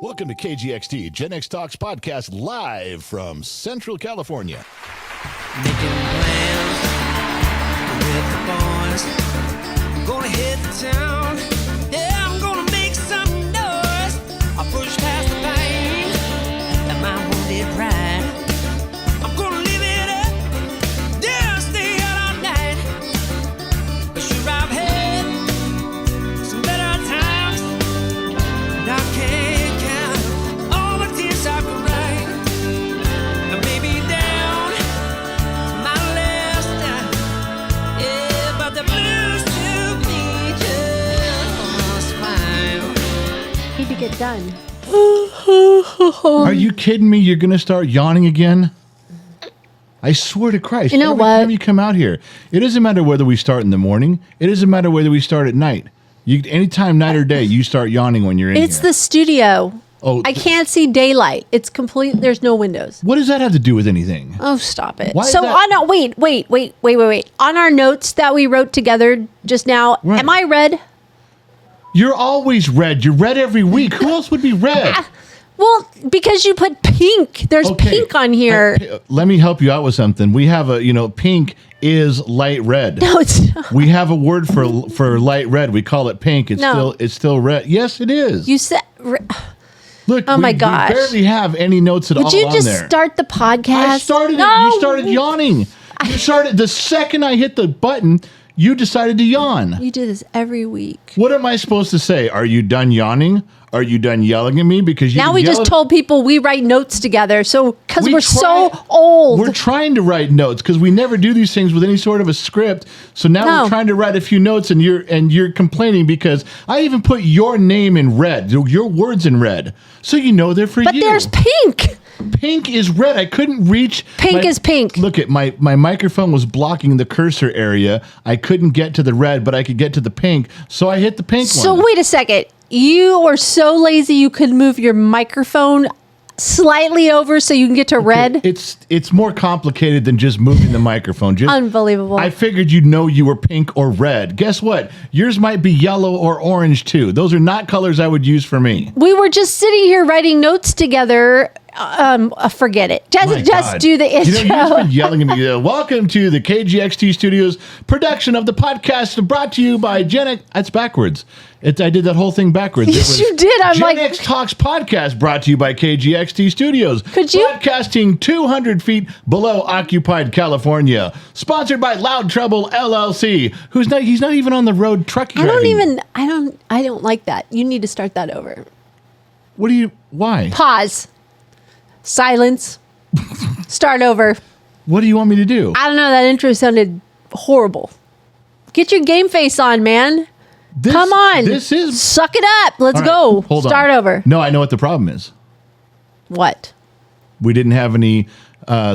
Welcome to KGXT, Gen X Talks podcast, live from Central California. Making plans with the boys. I'm gonna hit the town. Yeah, I'm gonna make some noise. I'll push past the pain and my wounded pride. I'm gonna live it up. Yeah, stay out all night. But sure, I've had some better times. And I can't count all the tears I can write. And maybe down my last time. Yeah, but the blues took me just fine. Need to get done. Are you kidding me? You're going to start yawning again? I swear to Christ. You know every what? time you come out here, it doesn't matter whether we start in the morning. It doesn't matter whether we start at night. Anytime, night or day, you start yawning when you're in It's here. the studio. Oh, I can't see daylight. It's complete. There's no windows. What does that have to do with anything? Oh, stop it. Why is So that- wait. On our notes that we wrote together just now, Right. am I red? You're always red. You're red every week. Who else would be red? Well, because you put pink. There's pink on here. Let me help you out with something. We have pink is light red. No, it's not. We have a word for light red. We call it pink. No. It's still red. Yes, it is. You said. Look, Oh my we gosh. barely have any notes at all Would you on just there. start the podcast? I started it. No. You started yawning. You started the second I hit the button. You decided to yawn. You do this every week. What am I supposed to say? Are you done yawning? Are you done yelling at me? Because you Now we just told people we write notes together. So because we're so old. We're trying to write notes because we never do these things with any sort of a script. So now No. we're trying to write a few notes, and you're complaining because I even put your name in red, your words in red, so you know they're for But you. there's pink. Pink is red. I couldn't reach. Pink is pink. Look at my microphone was blocking the cursor area. I couldn't get to the red, but I could get to the pink. So I hit the pink So one. wait a second. You are so lazy you could move your microphone slightly over so you can get to red? It's more complicated than just moving the microphone. Unbelievable. I figured you'd know you were pink or red. Guess what? Yours might be yellow or orange too. Those are not colors I would use for me. We were just sitting here writing notes together. Forget it. My Just God. do the intro. You've just been yelling at me. Welcome to the KGXT Studios production of the podcast brought to you by Gen X. That's backwards. I did that whole thing backwards. Yes, you did. I'm Gen like- X Talks podcast brought to you by KGXT Studios. Could you- Broadcasting 200 feet below occupied California. Sponsored by Loud Trouble LLC. He's not even on the road truck driving. I don't like that. You need to start that over. Why? Pause. Silence. Start over. What do you want me to do? I don't know. That intro sounded horrible. Get your game face on, man. Come on. This is. Suck it up. Let's All right, go. hold on. Start over. No, I know what the problem is. What? We didn't have any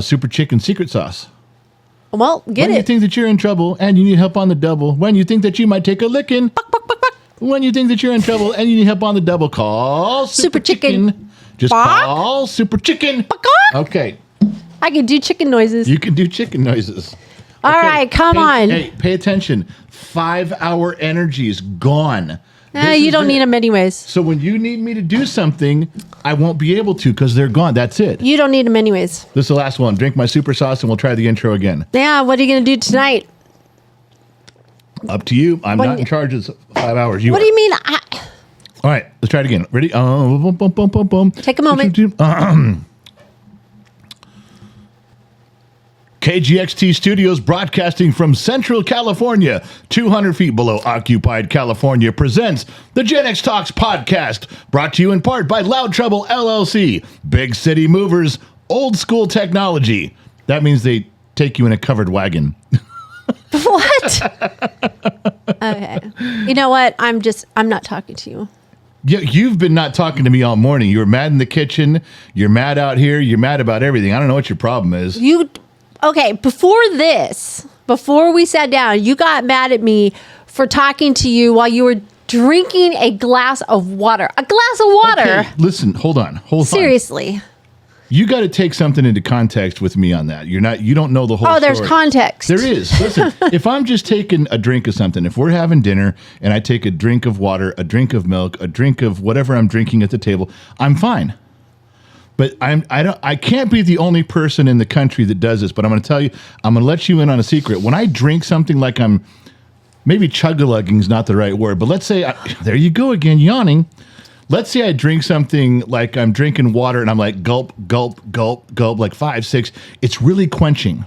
super chicken secret sauce. Well, get When you it. think that you're in trouble and you need help on the double, when you think that you might take a licking, when you think that you're in trouble and you need help on the double, call Super Chicken. Just Bawk. call Super Chicken. Okay, I can do chicken noises. you can do chicken noises. All right, come on. Hey, pay attention. 5-hour energy is gone. This You is don't it. need them anyways. So when you need me to do something, I won't be able to because they're gone. That's it. You don't need them anyways. This is the last one. Drink my super sauce and we'll try the intro again. Yeah, what are you going to do tonight? Up to you. I'm When- not in charge of 5 hours. What do you mean? All right, let's try it again. Ready? Boom, boom, boom, boom, boom. Take a moment. KGXT Studios broadcasting from Central California, 200 feet below occupied California, presents the Gen X Talks podcast, brought to you in part by Loud Trouble LLC, Big City Movers, Old School Technology. That means they take you in a covered wagon. What? Okay. You know what? I'm not talking to you. Yeah, you've been not talking to me all morning. You were mad in the kitchen. You're mad out here. You're mad about everything. I don't know what your problem is. Okay, before we sat down, you got mad at me for talking to you while you were drinking a glass of water. A glass of water. Okay, listen, hold on. Seriously. You got to take something into context with me on that. You don't know the whole Oh, there's story. context. There is. Listen, if I'm just taking a drink of something, if we're having dinner and I take a drink of water, a drink of milk, a drink of whatever I'm drinking at the table, I'm fine. But I can't be the only person in the country that does this, but I'm going to tell you, I'm going to let you in on a secret. When I drink something like maybe chug-a-lugging is not the right word, but let's say, there you go again, yawning. Let's say I drink something like I'm drinking water and I'm like gulp, gulp, gulp, gulp, like 5, 6. It's really quenching.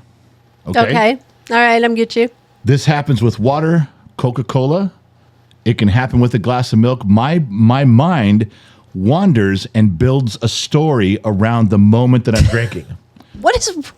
Okay. All right. I'm get you. This happens with water, Coca-Cola. It can happen with a glass of milk. My mind wanders and builds a story around the moment that I'm drinking. What is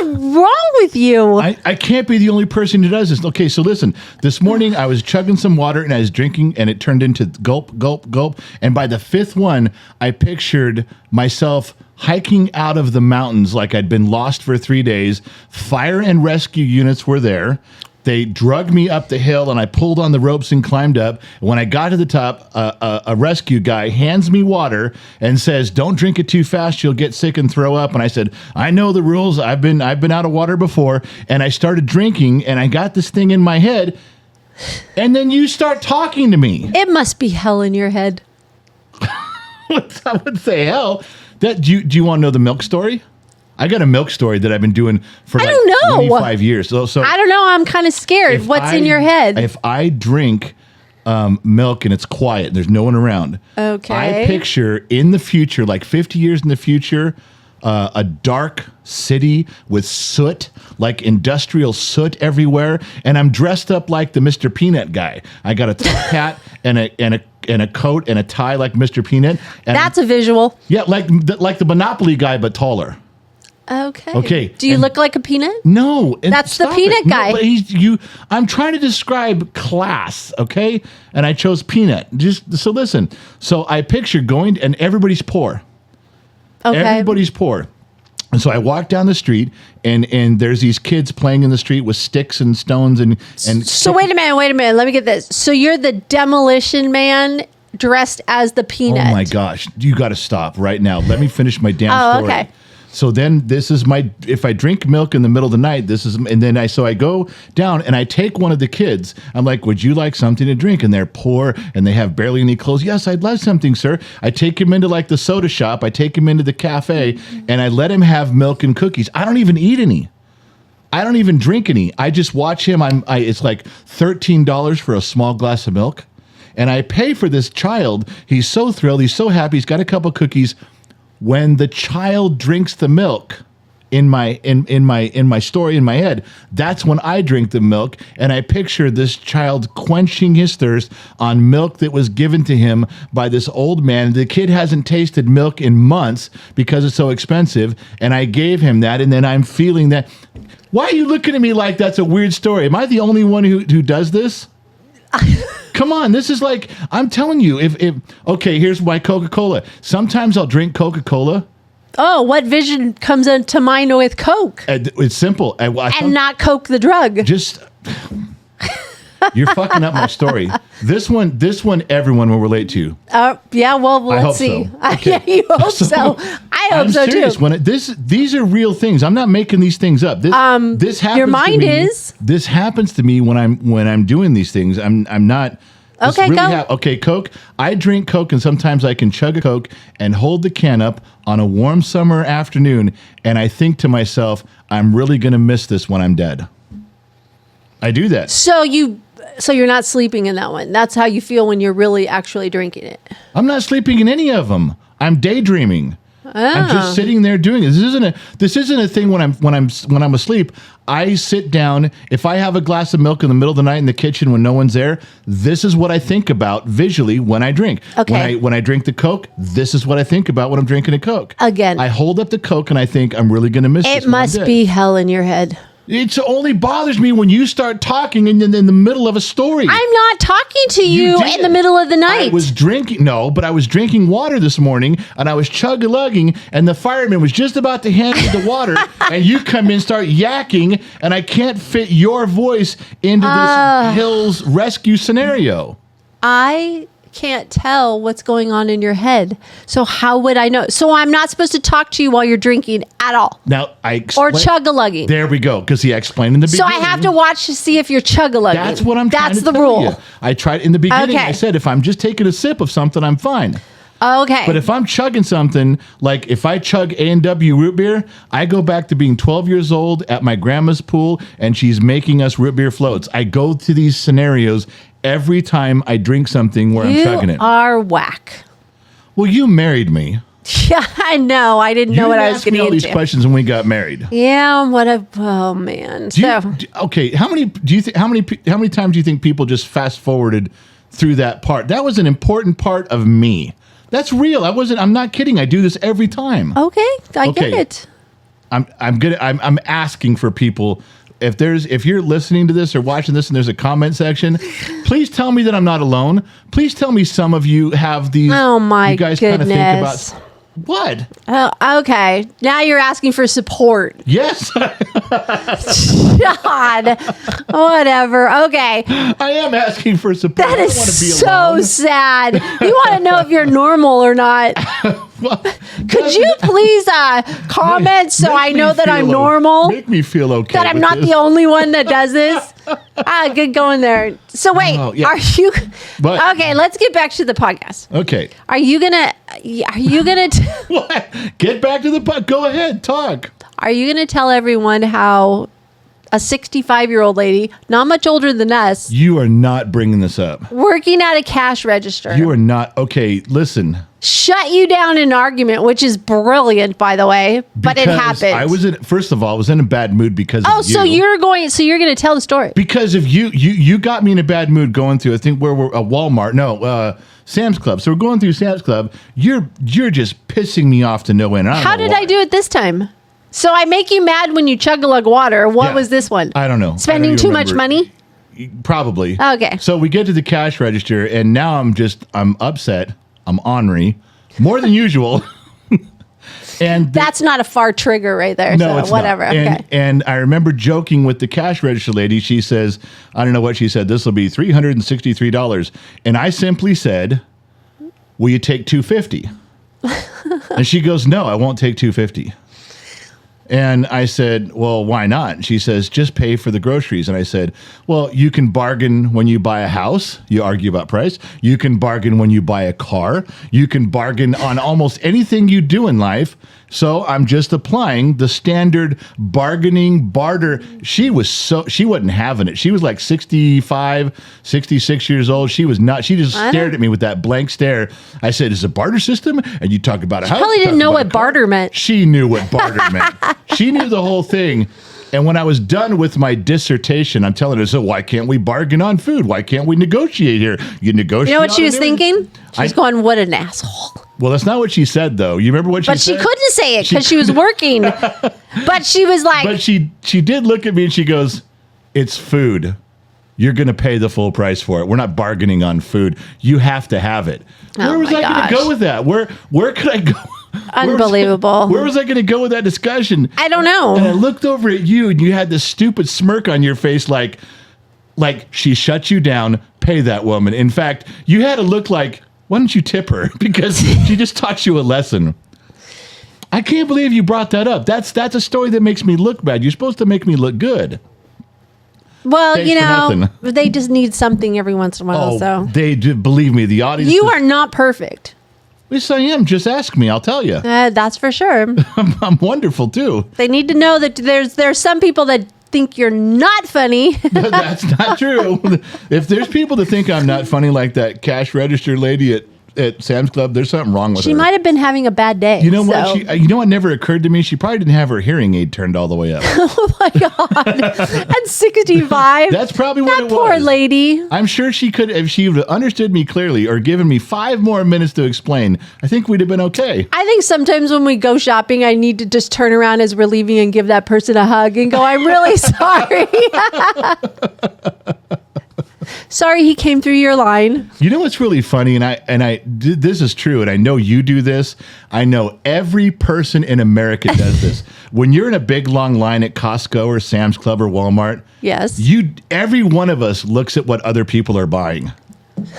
wrong with you? I can't be the only person who does this. Okay, so listen. This morning I was chugging some water and I was drinking and it turned into gulp, gulp, gulp. And by the 5th one, I pictured myself hiking out of the mountains like I'd been lost for 3 days. Fire and rescue units were there. They dragged me up the hill and I pulled on the ropes and climbed up. When I got to the top, a rescue guy hands me water and says, "Don't drink it too fast. You'll get sick and throw up." And I said, "I know the rules. I've been out of water before." And I started drinking and I got this thing in my head. And then you start talking to me. It must be hell in your head. I would say hell. Do you want to know the milk story? I got a milk story that I've been doing for like 25 years. So I don't know. I'm kind of scared. What's in your head? If I drink milk and it's quiet, there's no one around. Okay. I picture in the future, like 50 years in the future, a dark city with soot, like industrial soot everywhere, and I'm dressed up like the Mr. Peanut guy. I got a top hat and a coat and a tie like Mr. Peanut. And that's a visual. Yeah, like the Monopoly guy, but taller. Okay. Do you look like a peanut? No. That's the peanut guy. No, but I'm trying to describe class, okay? And I chose peanut. So listen. So I picture going, and everybody's poor. Okay. Everybody's poor. And so I walk down the street, and there's these kids playing in the street with sticks and stones and. So wait a minute. Let me get this. So you're the demolition man dressed as the peanut. Oh my gosh! You got to stop right now. Let me finish my damn story. Okay. So then this is if I drink milk in the middle of the night, so I go down and I take one of the kids. I'm like, "Would you like something to drink?" And they're poor and they have barely any clothes. "Yes, I'd love something, sir." I take him into like the soda shop. I take him into the cafe and I let him have milk and cookies. I don't even eat any. I don't even drink any. I just watch him. It's like $13 for a small glass of milk. And I pay for this child. He's so thrilled. He's so happy. He's got a couple cookies. When the child drinks the milk in my story in my head, that's when I drink the milk, and I picture this child quenching his thirst on milk that was given to him by this old man. The kid hasn't tasted milk in months because it's so expensive, and I gave him that, and then I'm feeling that. Why are you looking at me like that's a weird story? Am I the only one who does this? Come on, this is like, I'm telling you, okay, here's my Coca-Cola. Sometimes I'll drink Coca-Cola. Oh, what vision comes into mind with Coke? It's simple. And not Coke the drug. You're fucking up my story. This one, everyone will relate to. Yeah, well, let's see. So. Okay. Yeah, you hope so. I hope so serious. too. These are real things. I'm not making these things up. This happens. Your mind is. This happens to me when I'm doing these things. I'm not. Okay, really go. Okay, Coke. I drink Coke, and sometimes I can chug a Coke and hold the can up on a warm summer afternoon, and I think to myself, I'm really going to miss this when I'm dead. I do that. So you're not sleeping in that one. That's how you feel when you're really actually drinking it. I'm not sleeping in any of them. I'm daydreaming. I'm just sitting there doing it. This isn't a thing when I'm asleep. I sit down. If I have a glass of milk in the middle of the night in the kitchen when no one's there, this is what I think about visually when I drink. Okay. When I drink the Coke, this is what I think about when I'm drinking a Coke. Again, I hold up the Coke and I think I'm really going to miss this. It must be hell in your head. It only bothers me when you start talking in the middle of a story. I'm not talking to you in the middle of the night. I was drinking water this morning, and I was chug-a-lugging, and the fireman was just about to hand me the water, and you come in and start yakking, and I can't fit your voice into this Hills rescue scenario. I can't tell what's going on in your head. So how would I know? So I'm not supposed to talk to you while you're drinking at all. Now Or chug-a-lugging. There we go. Because he explained in the So beginning. I have to watch to see if you're chug-a-lugging. That's what I'm trying to That's the tell rule. you. I tried in the beginning. Okay. I said if I'm just taking a sip of something, I'm fine. Okay. But if I'm chugging something, like if I chug A&W root beer, I go back to being 12 years old at my grandma's pool, and she's making us root beer floats. I go to these scenarios every time I drink something where I'm chugging it. You are whack. Well, you married me. Yeah, I know. I didn't know what I was asked me getting all these into. questions when we got married. Yeah, oh man. Okay, how many times do you think people just fast forwarded through that part? That was an important part of me. That's real. I'm not kidding. I do this every time. Okay, I Okay. get it. I'm asking for people, if you're listening to this or watching this and there's a comment section, please tell me that I'm not alone. Please tell me some of you have these. Oh my you guys kind of think goodness. about what? Oh, okay. Now you're asking for support. Yes, God. Whatever. Okay. I am asking for support. That I is don't want to be so alone. sad. You want to know if you're normal or not. Well, Could you please comment so make I know me that I'm feel normal? Make me feel okay. That I'm with not this. the only one that does this? Good going there. So wait, Oh, yeah. are you But- okay? Let's get back to the podcast. Okay. Are you gonna What? Get back to the podcast. Go ahead. Talk. are you gonna tell everyone how a 65-year-old lady, not much older than us, You are not bringing this up. working at a cash register, You are not. Okay, listen. shut you down in an argument, which is brilliant, by the way, but it Because happened. first of all, I was in a bad mood because of you. So you're gonna tell the story. Because of you. You got me in a bad mood going through, I think where we're a Walmart. No, Sam's Club. So we're going through Sam's Club. You're just pissing me off to no end. How did I do it this time? So I make you mad when you chug-a-lug water. What Yeah. was this one? I don't know. Spending I don't too even much remember. money? Probably. Okay. So we get to the cash register, and now I'm upset. I'm ornery, more than usual. And That's not a far trigger right there. no, so it's whatever. not. Okay. And I remember joking with the cash register lady. She says, I don't know what she said. This will be $363. And I simply said, will you take $250? And she goes, no, I won't take $250. And I said, well, why not? And she says, just pay for the groceries. And I said, well, you can bargain when you buy a house. You argue about price. You can bargain when you buy a car. You can bargain on almost anything you do in life. So I'm just applying the standard bargaining barter. She wasn't having it. She was like 65, 66 years old. She was not. She just stared at me with that blank stare. I said, is it a barter system? And you talk about a house. Probably you didn't talk know about what a car. barter meant. She knew what barter meant. She knew the whole thing. And when I was done with my dissertation, I'm telling her, so why can't we bargain on food? Why can't we negotiate here? You negotiate. You know what she on was everything? thinking? She was going, what an asshole. Well, that's not what she said, though. You remember what she But said? she couldn't say it because she was working. But she was like, But she did look at me and she goes, it's food. You're going to pay the full price for it. We're not bargaining on food. You have to have it. Oh Where was my I going gosh. to go with that? Where could I go? Unbelievable. Where was I going to go with that discussion? I don't And I know. looked over at you and you had this stupid smirk on your face like she shut you down, pay that woman. In fact, you had to look like, why don't you tip her? Because she just taught you a lesson. I can't believe you brought that up. That's a story that makes me look bad. You're supposed to make me look good. Well, Thanks you for know, nothing. they just need something every once in a while. So they do, believe me, the audience. you are not perfect. Yes, I am. Just ask me. I'll tell you. That's for sure. I'm wonderful too. They need to know that there's some people that think you're not funny. But that's not true. If there's people that think I'm not funny, like that cash register lady at Sam's Club, there's something wrong with She her. might have been having a bad day. You know what? so- You know what never occurred to me? She probably didn't have her hearing aid turned all the way up. Oh my God. At 65. That's probably what that it poor was. lady. I'm sure she could, if she would have understood me clearly or given me 5 more minutes to explain, I think we'd have been okay. I think sometimes when we go shopping, I need to just turn around as we're leaving and give that person a hug and go, I'm really sorry. Sorry he came through your line. You know what's really funny, this is true, and I know you do this. I know every person in America does this. When you're in a big long line at Costco or Sam's Club or Walmart, Yes. every one of us looks at what other people are buying.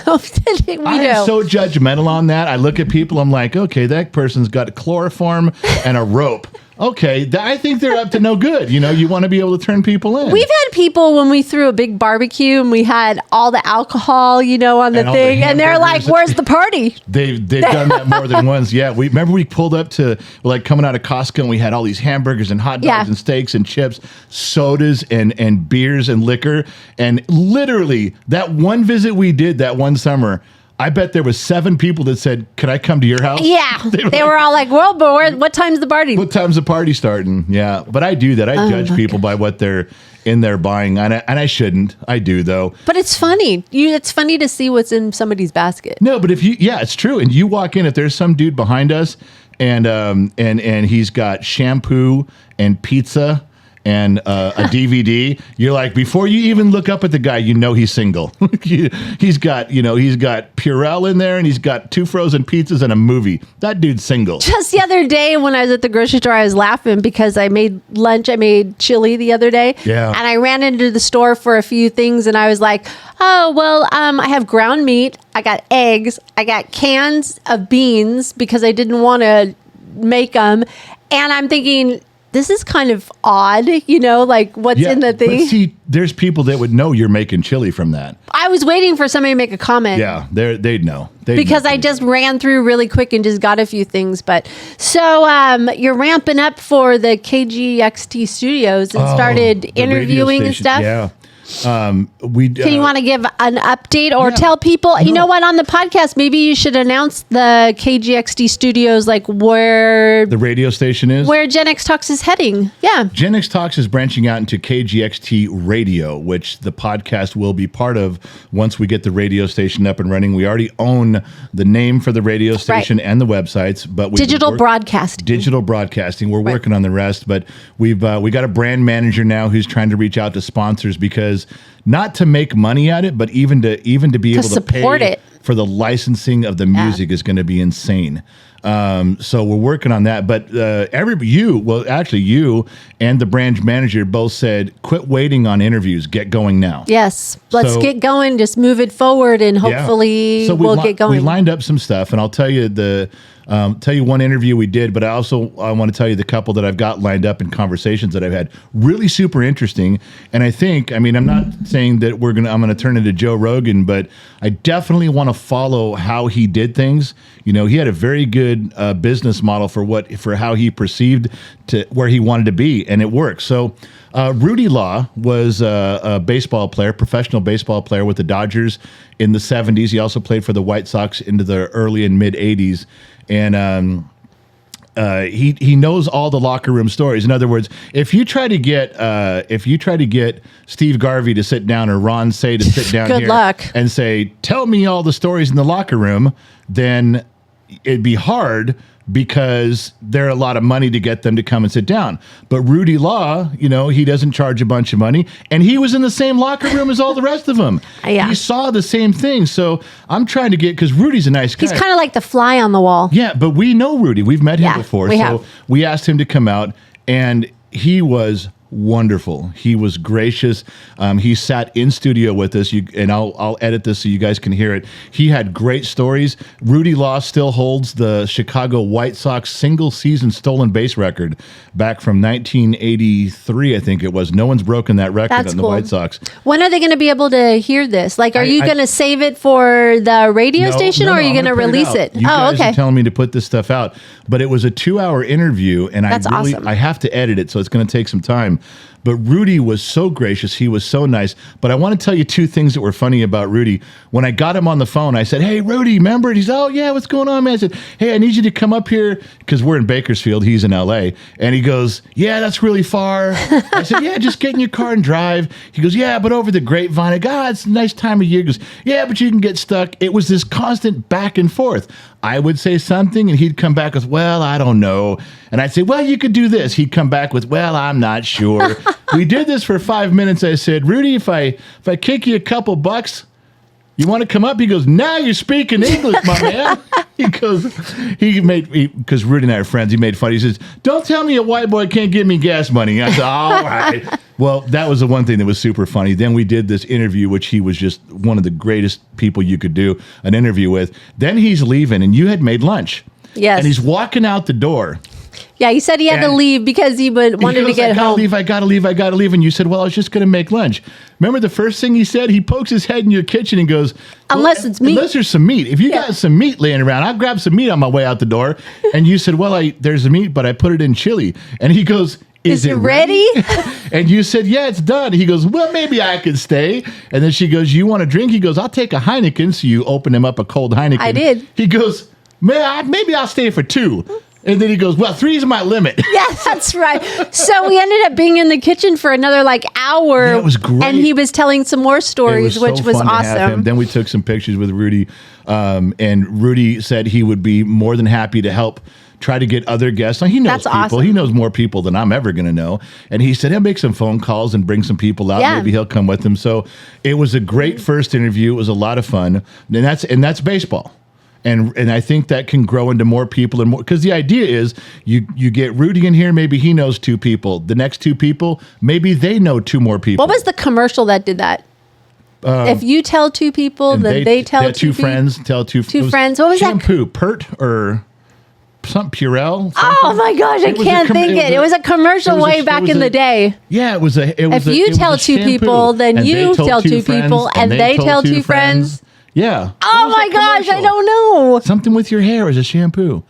We I am so judgmental on that. I look at people, I'm like, okay, that person's got chloroform and a rope. Okay, I think they're up to no good. You know, you want to be able to turn people in. We've had people when we threw a big barbecue and we had all the alcohol, you know, on the thing, and they're like, "Where's the party?" They've done that more than once. Yeah, we pulled up to like coming out of Costco and we had all these hamburgers and hot dogs and steaks and chips, sodas and beers and liquor, and literally that one visit we did that one summer. I bet there was 7 people that said, "Can I come to your house?" Yeah, they were all like, "Well, but what time's the party?" What time's the party starting? Yeah, but I do that. I judge people by what they're in there buying, and I shouldn't. I do though. But it's funny. It's funny to see what's in somebody's basket. No, but it's true. And you walk in, if there's some dude behind us, and he's got shampoo and pizza and a DVD, you're like, before you even look up at the guy, you know he's single. he's got Purell in there, and he's got 2 frozen pizzas and a movie. That dude's single. Just the other day when I was at the grocery store, I was laughing because I made lunch. I made chili the other day. Yeah. And I ran into the store for a few things, and I was like, oh, well, I have ground meat. I got eggs. I got cans of beans because I didn't want to make them. And I'm thinking, this is kind of odd, you know, like what's in the thing. But see, there's people that would know you're making chili from that. I was waiting for somebody to make a comment. Yeah, they'd know. Because I just ran through really quick and just got a few things. But so you're ramping up for the KGXT studios and started interviewing and stuff. Yeah. Can you want to give an update or tell people, you know what, on the podcast, maybe you should announce the KGXT studios, like where the radio station is, where Gen X Talks is heading. Yeah. Gen X Talks is branching out into KGXT Radio, which the podcast will be part of once we get the radio station up and running. We already own the name for the radio station and the websites, but digital broadcasting. We're working on the rest, but we got a brand manager now who's trying to reach out to sponsors, because not to make money at it, but even to be able to support pay it for the licensing of the music is going to be insane. So we're working on that. But you and the branch manager both said, quit waiting on interviews. Get going now. Yes. Let's get going. Just move it forward, and hopefully we'll get going. We lined up some stuff, and I'll tell you one interview we did, but I want to tell you the couple that I've got lined up in conversations that I've had. Really super interesting. And I'm not saying that I'm going to turn into Joe Rogan, but I definitely want to follow how he did things. You know, he had a very good business model for how he perceived to where he wanted to be, and it worked. So Rudy Law was a baseball player, professional baseball player with the Dodgers in the 70s. He also played for the White Sox into the early and mid 80s. And he knows all the locker room stories. In other words, if you try to get Steve Garvey to sit down or Ron Say to sit down Good luck. and say, tell me all the stories in the locker room, then it'd be hard, because there are a lot of money to get them to come and sit down. But Rudy Law, you know, he doesn't charge a bunch of money, and he was in the same locker room as all the rest of them. Yeah. He saw the same thing. So I'm trying to because Rudy's a nice guy. He's kind of like the fly on the wall. Yeah, but we know Rudy. We've met him before. We have. We asked him to come out, and he was wonderful. He was gracious. He sat in studio with us, and I'll edit this so you guys can hear it. He had great stories. Rudy Law still holds the Chicago White Sox single season stolen base record back from 1983, I think it was. No one's broken that record on the White Sox. When are they going to be able to hear this? Like, are you going to save it for the radio station, or are you going to release it? You guys are telling me to put this stuff out. But it was a 2-hour interview, and awesome. I have to edit it, so it's going to take some time. But Rudy was so gracious. He was so nice. But I want to tell you 2 things that were funny about Rudy. When I got him on the phone, I said, hey, Rudy, remember? And he's, oh, yeah, what's going on, man? I said, hey, I need you to come up here, because we're in Bakersfield. He's in L.A. And he goes, yeah, that's really far. I said, yeah, just get in your car and drive. He goes, yeah, but over the grapevine. I go, it's a nice time of year. He goes, yeah, but you can get stuck. It was this constant back and forth. I would say something, and he'd come back with, well, I don't know. And I'd say, well, you could do this. He'd come back with, well, I'm not sure. We did this for 5 minutes. I said, Rudy, if I kick you a couple bucks, you want to come up? He goes, now you're speaking English, my man. Because Rudy and I are friends. He made fun. He says, don't tell me a white boy can't give me gas money. I said, all right. Well, that was the one thing that was super funny. Then we did this interview, which he was just one of the greatest people you could do an interview with. Then he's leaving, and you had made lunch. Yes. And he's walking out the door. Yeah, he said he had to And leave because he wanted to get home. I gotta leave. And you said, well, I was just gonna make lunch. Remember the first thing he said? He pokes his head in your kitchen and goes, Unless it's meat. Unless there's some meat. If you got some meat laying around, I'll grab some meat on my way out the door. And you said, well, there's the meat, but I put it in chili. And he goes, is it ready? And you said, yeah, it's done. He goes, well, maybe I could stay. And then she goes, you want a drink? He goes, I'll take a Heineken. So you open him up a cold Heineken. I did. He goes, maybe I'll stay for 2. And then he goes, well, 3 is my limit. Yeah, that's right. So we ended up being in the kitchen for another hour. Yeah, it was great. And he was telling some more stories, which was fun to have him. awesome. Then we took some pictures with Rudy. And Rudy said he would be more than happy to help try to get other guests. Now, he knows That's people. awesome. He knows more people than I'm ever going to know. And he said he'll make some phone calls and bring some people out. Yeah. Maybe he'll come with them. So it was a great first interview. It was a lot of fun. And that's baseball. And I think that can grow into more people and more, because the idea is you get Rudy in here, maybe he knows 2 people. The next 2 people, maybe they know 2 more people. What was the commercial that did that? If you tell 2 people, And then they tell 2 2 people. friends tell 2 Two friends. What was that? shampoo, Pert or something Purell? Oh my gosh, I It was can't think it. It was a commercial way back in the day. Yeah, it was a. If you tell 2 people, then you tell 2 people, and they tell 2 friends. Yeah. Oh my gosh, I don't know. Something with your hair as a shampoo.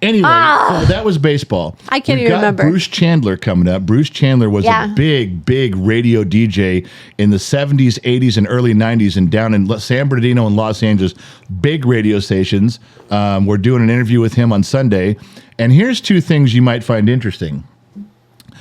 Anyway, so that was baseball. I can't We've even got remember. Bruce Chandler coming up. Bruce Chandler was a big radio DJ in the 70s, 80s, and early 90s, and down in San Bernardino and Los Angeles, big radio stations. We're doing an interview with him on Sunday. And here's 2 things you might find interesting.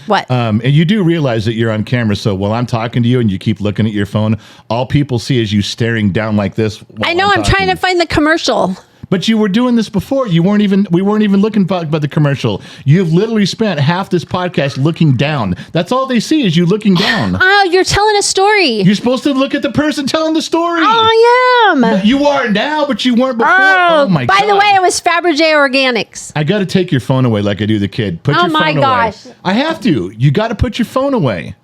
What? And you do realize that you're on camera, so while I'm talking to you and you keep looking at your phone, all people see is you staring down like this. I know, I'm trying to find the commercial. But you were doing this before. We weren't even looking about the commercial. You've literally spent half this podcast looking down. That's all they see is you looking down. Oh, you're telling a story. You're supposed to look at the person telling the story. Oh, I am. You are now, but you weren't before. Oh, my God. by the way, it was Fabergé Organics. I got to take your phone away like I do the kid. Put Oh your phone my away. gosh. I have to. You got to put your phone away.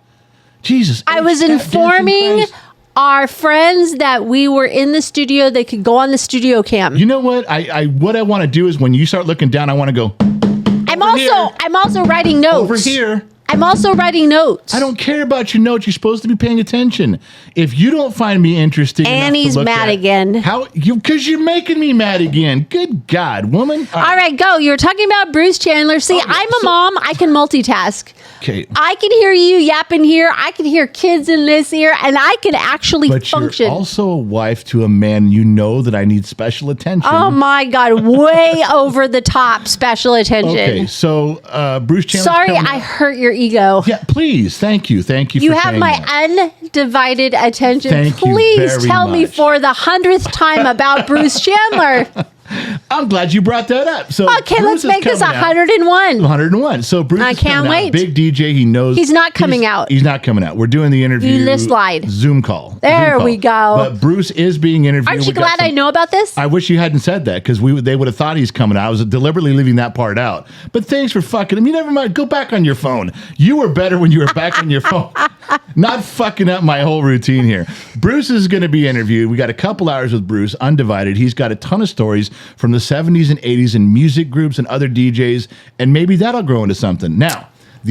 Jesus. I was Dancing informing Christ. our friends that we were in the studio. They could go on the studio cam. You know what? What I want to do is when you start looking down, I want to go I'm also writing notes. over here. I'm also writing notes. I don't care about your notes. You're supposed to be paying attention. If you don't find me interesting, Annie's mad again. Because you're making me mad again. Good God, woman. All right, go. You were talking about Bruce Chandler. See, Okay, I'm a mom. I can multitask. Okay. I can hear you yapping here. I can hear kids in this ear, and I can actually But function. you're also a wife to a man. You know that I need special attention. Oh my God, way over the top special attention. Okay, so Bruce Chandler. Sorry, I hurt your ego. Yeah, please. Thank you. Thank you. You for have saying my that. undivided attention. Thank you Please very tell me much. for the 100th time about Bruce Chandler. I'm glad you brought that up. So Okay, Bruce let's is make this coming out. 101. 101. So Bruce I is can't coming out. wait. Big DJ. He knows He's not coming out. He's not coming out. We're doing the interview. You just lied. Zoom call. There Zoom call. we go. But Bruce is being interviewed. Aren't you We got glad I some- know about this? I wish you hadn't said that because they would have thought he's coming out. I was deliberately leaving that part out. But thanks for fucking him. You never mind. Go back on your phone. You were better when you were back on your phone. Not fucking up my whole routine here. Bruce is going to be interviewed. We got a couple hours with Bruce, undivided. He's got a ton of stories from the 70s and 80s in music groups and other DJs, and maybe that'll grow into something. Now,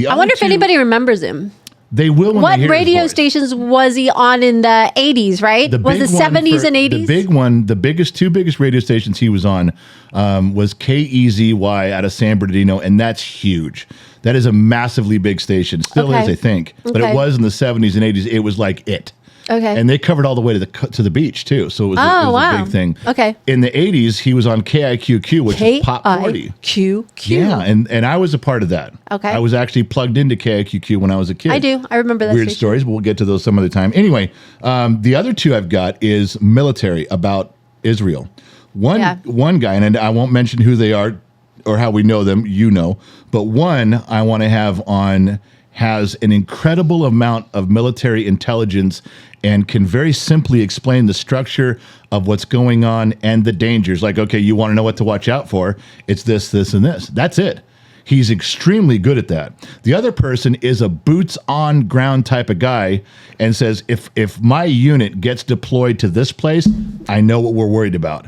I wonder if anybody remembers him. They will. When What they hear his radio voice. stations was he on in the 80s, right? Was big it one 70s for- and 80s? The big one, the two biggest radio stations he was on was KEZY out of San Bernardino, and that's huge. That is a massively big station. Still Okay. is, I think. But it Okay. was in the 70s and 80s. It was like it. Okay. And they covered all the way to the beach, too. So it was, Oh, it was wow. a big thing. Okay. In the 80s, he was on KIQQ, which is Pop 40. KIQQ. Yeah, and I was a part of that. Okay. I was actually plugged into KIQQ when I was a kid. I do. I remember that Weird station. stories, but we'll get to those some other time. Anyway, the other 2 I've got is military about Israel. One guy, and I won't mention who they are or how we know them, but one I want to have on has an incredible amount of military intelligence and can very simply explain the structure of what's going on and the dangers. Like, okay, you want to know what to watch out for? It's this, this, and this. That's it. He's extremely good at that. The other person is a boots on ground type of guy and says, if my unit gets deployed to this place, I know what we're worried about.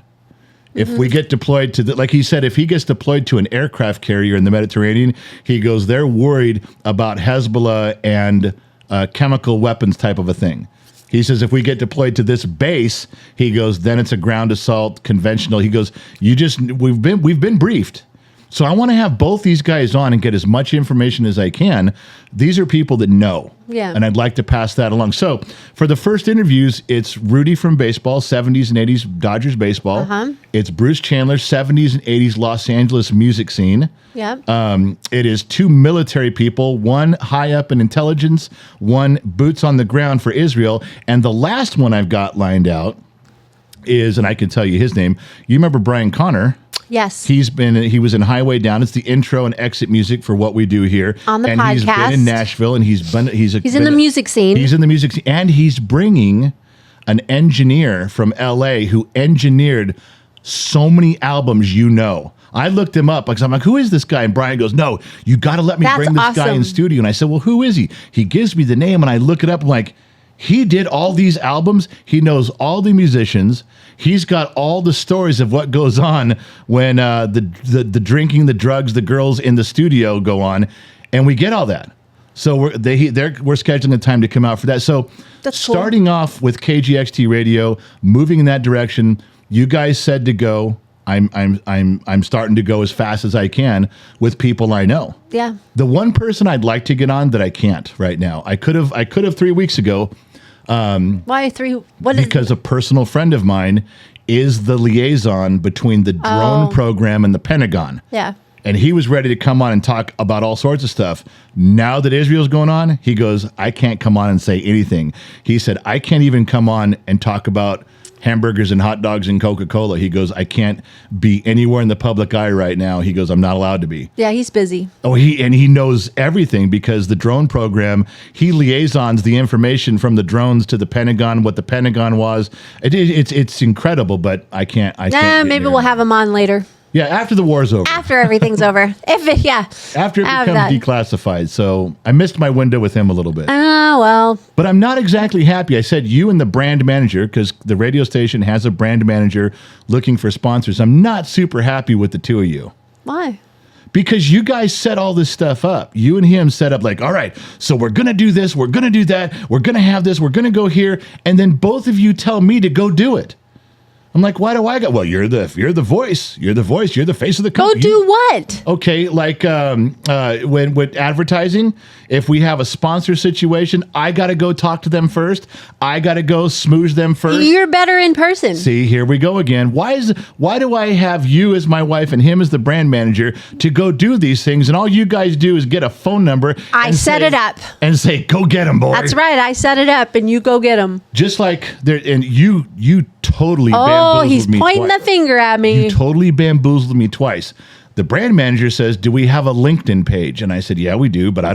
If we get deployed to, like he said, if he gets deployed to an aircraft carrier in the Mediterranean, he goes, they're worried about Hezbollah and chemical weapons type of a thing. He says, if we get deployed to this base, he goes, then it's a ground assault, conventional. He goes, we've been briefed. So I want to have both these guys on and get as much information as I can. These are people that know. Yeah. And I'd like to pass that along. So for the first interviews, it's Rudy from baseball, 70s and 80s Dodgers baseball. Uh-huh. It's Bruce Chandler, 70s and 80s Los Angeles music scene. Yeah. It is two military people, one high up in intelligence, one boots on the ground for Israel. And the last one I've got lined out is, and I can tell you his name. You remember Brian Connor? Yes. He was in Highway Down. It's the intro and exit music for what we do here On the and podcast. He's been in Nashville, and he's in the music scene. He's in the music scene, and he's bringing an engineer from L.A. who engineered so many albums. I looked him up because I'm like, who is this guy? And Brian goes, no, you got to let me bring this guy in studio. And I said, well, who is he? He gives me the name, and I look it up. I'm like, he did all these albums. He knows all the musicians. He's got all the stories of what goes on when the drinking, the drugs, the girls in the studio go on, and we get all that. So we're scheduling the time to come out for that. So That's cool. Starting off with KGXT Radio, moving in that direction. You guys said to go. I'm starting to go as fast as I can with people I know. Yeah. The one person I'd like to get on that I can't right now. I could have 3 weeks ago. Why 3? Because a personal friend of mine is the liaison between the drone program and the Pentagon. Yeah. And he was ready to come on and talk about all sorts of stuff. Now that Israel's going on, he goes, I can't come on and say anything. He said, I can't even come on and talk about hamburgers and hot dogs and Coca-Cola. He goes, I can't be anywhere in the public eye right now. He goes, I'm not allowed to be. Yeah, he's busy. Oh, he knows everything because the drone program, he liaisons the information from the drones to the Pentagon, what the Pentagon was. It's incredible, but I can't. Maybe we'll have him on later. Yeah, after the war's over. After everything's over. After it becomes declassified. So I missed my window with him a little bit. Oh, well. But I'm not exactly happy. I said you and the brand manager, because the radio station has a brand manager looking for sponsors. I'm not super happy with the two of you. Why? Because you guys set all this stuff up. You and him set up like, all right, so we're going to do this, we're going to do that, we're going to have this, we're going to go here, and then both of you tell me to go do it. I'm like, why do I go? Well, you're the voice. You're the voice. You're the face of the company. Go do what? Okay, like when with advertising, if we have a sponsor situation, I got to go talk to them first. I got to go smooze them first. You're better in person. See, here we go again. Why do I have you as my wife and him as the brand manager to go do these things, and all you guys do is get a phone number? I set it up and say, "Go get them, boy." That's right. I set it up, and you go get them. Just like there, and you totally. Oh, he's pointing the finger at me. You totally bamboozled me twice. The brand manager says, "Do we have a LinkedIn page?" And I said, "Yeah, we do, but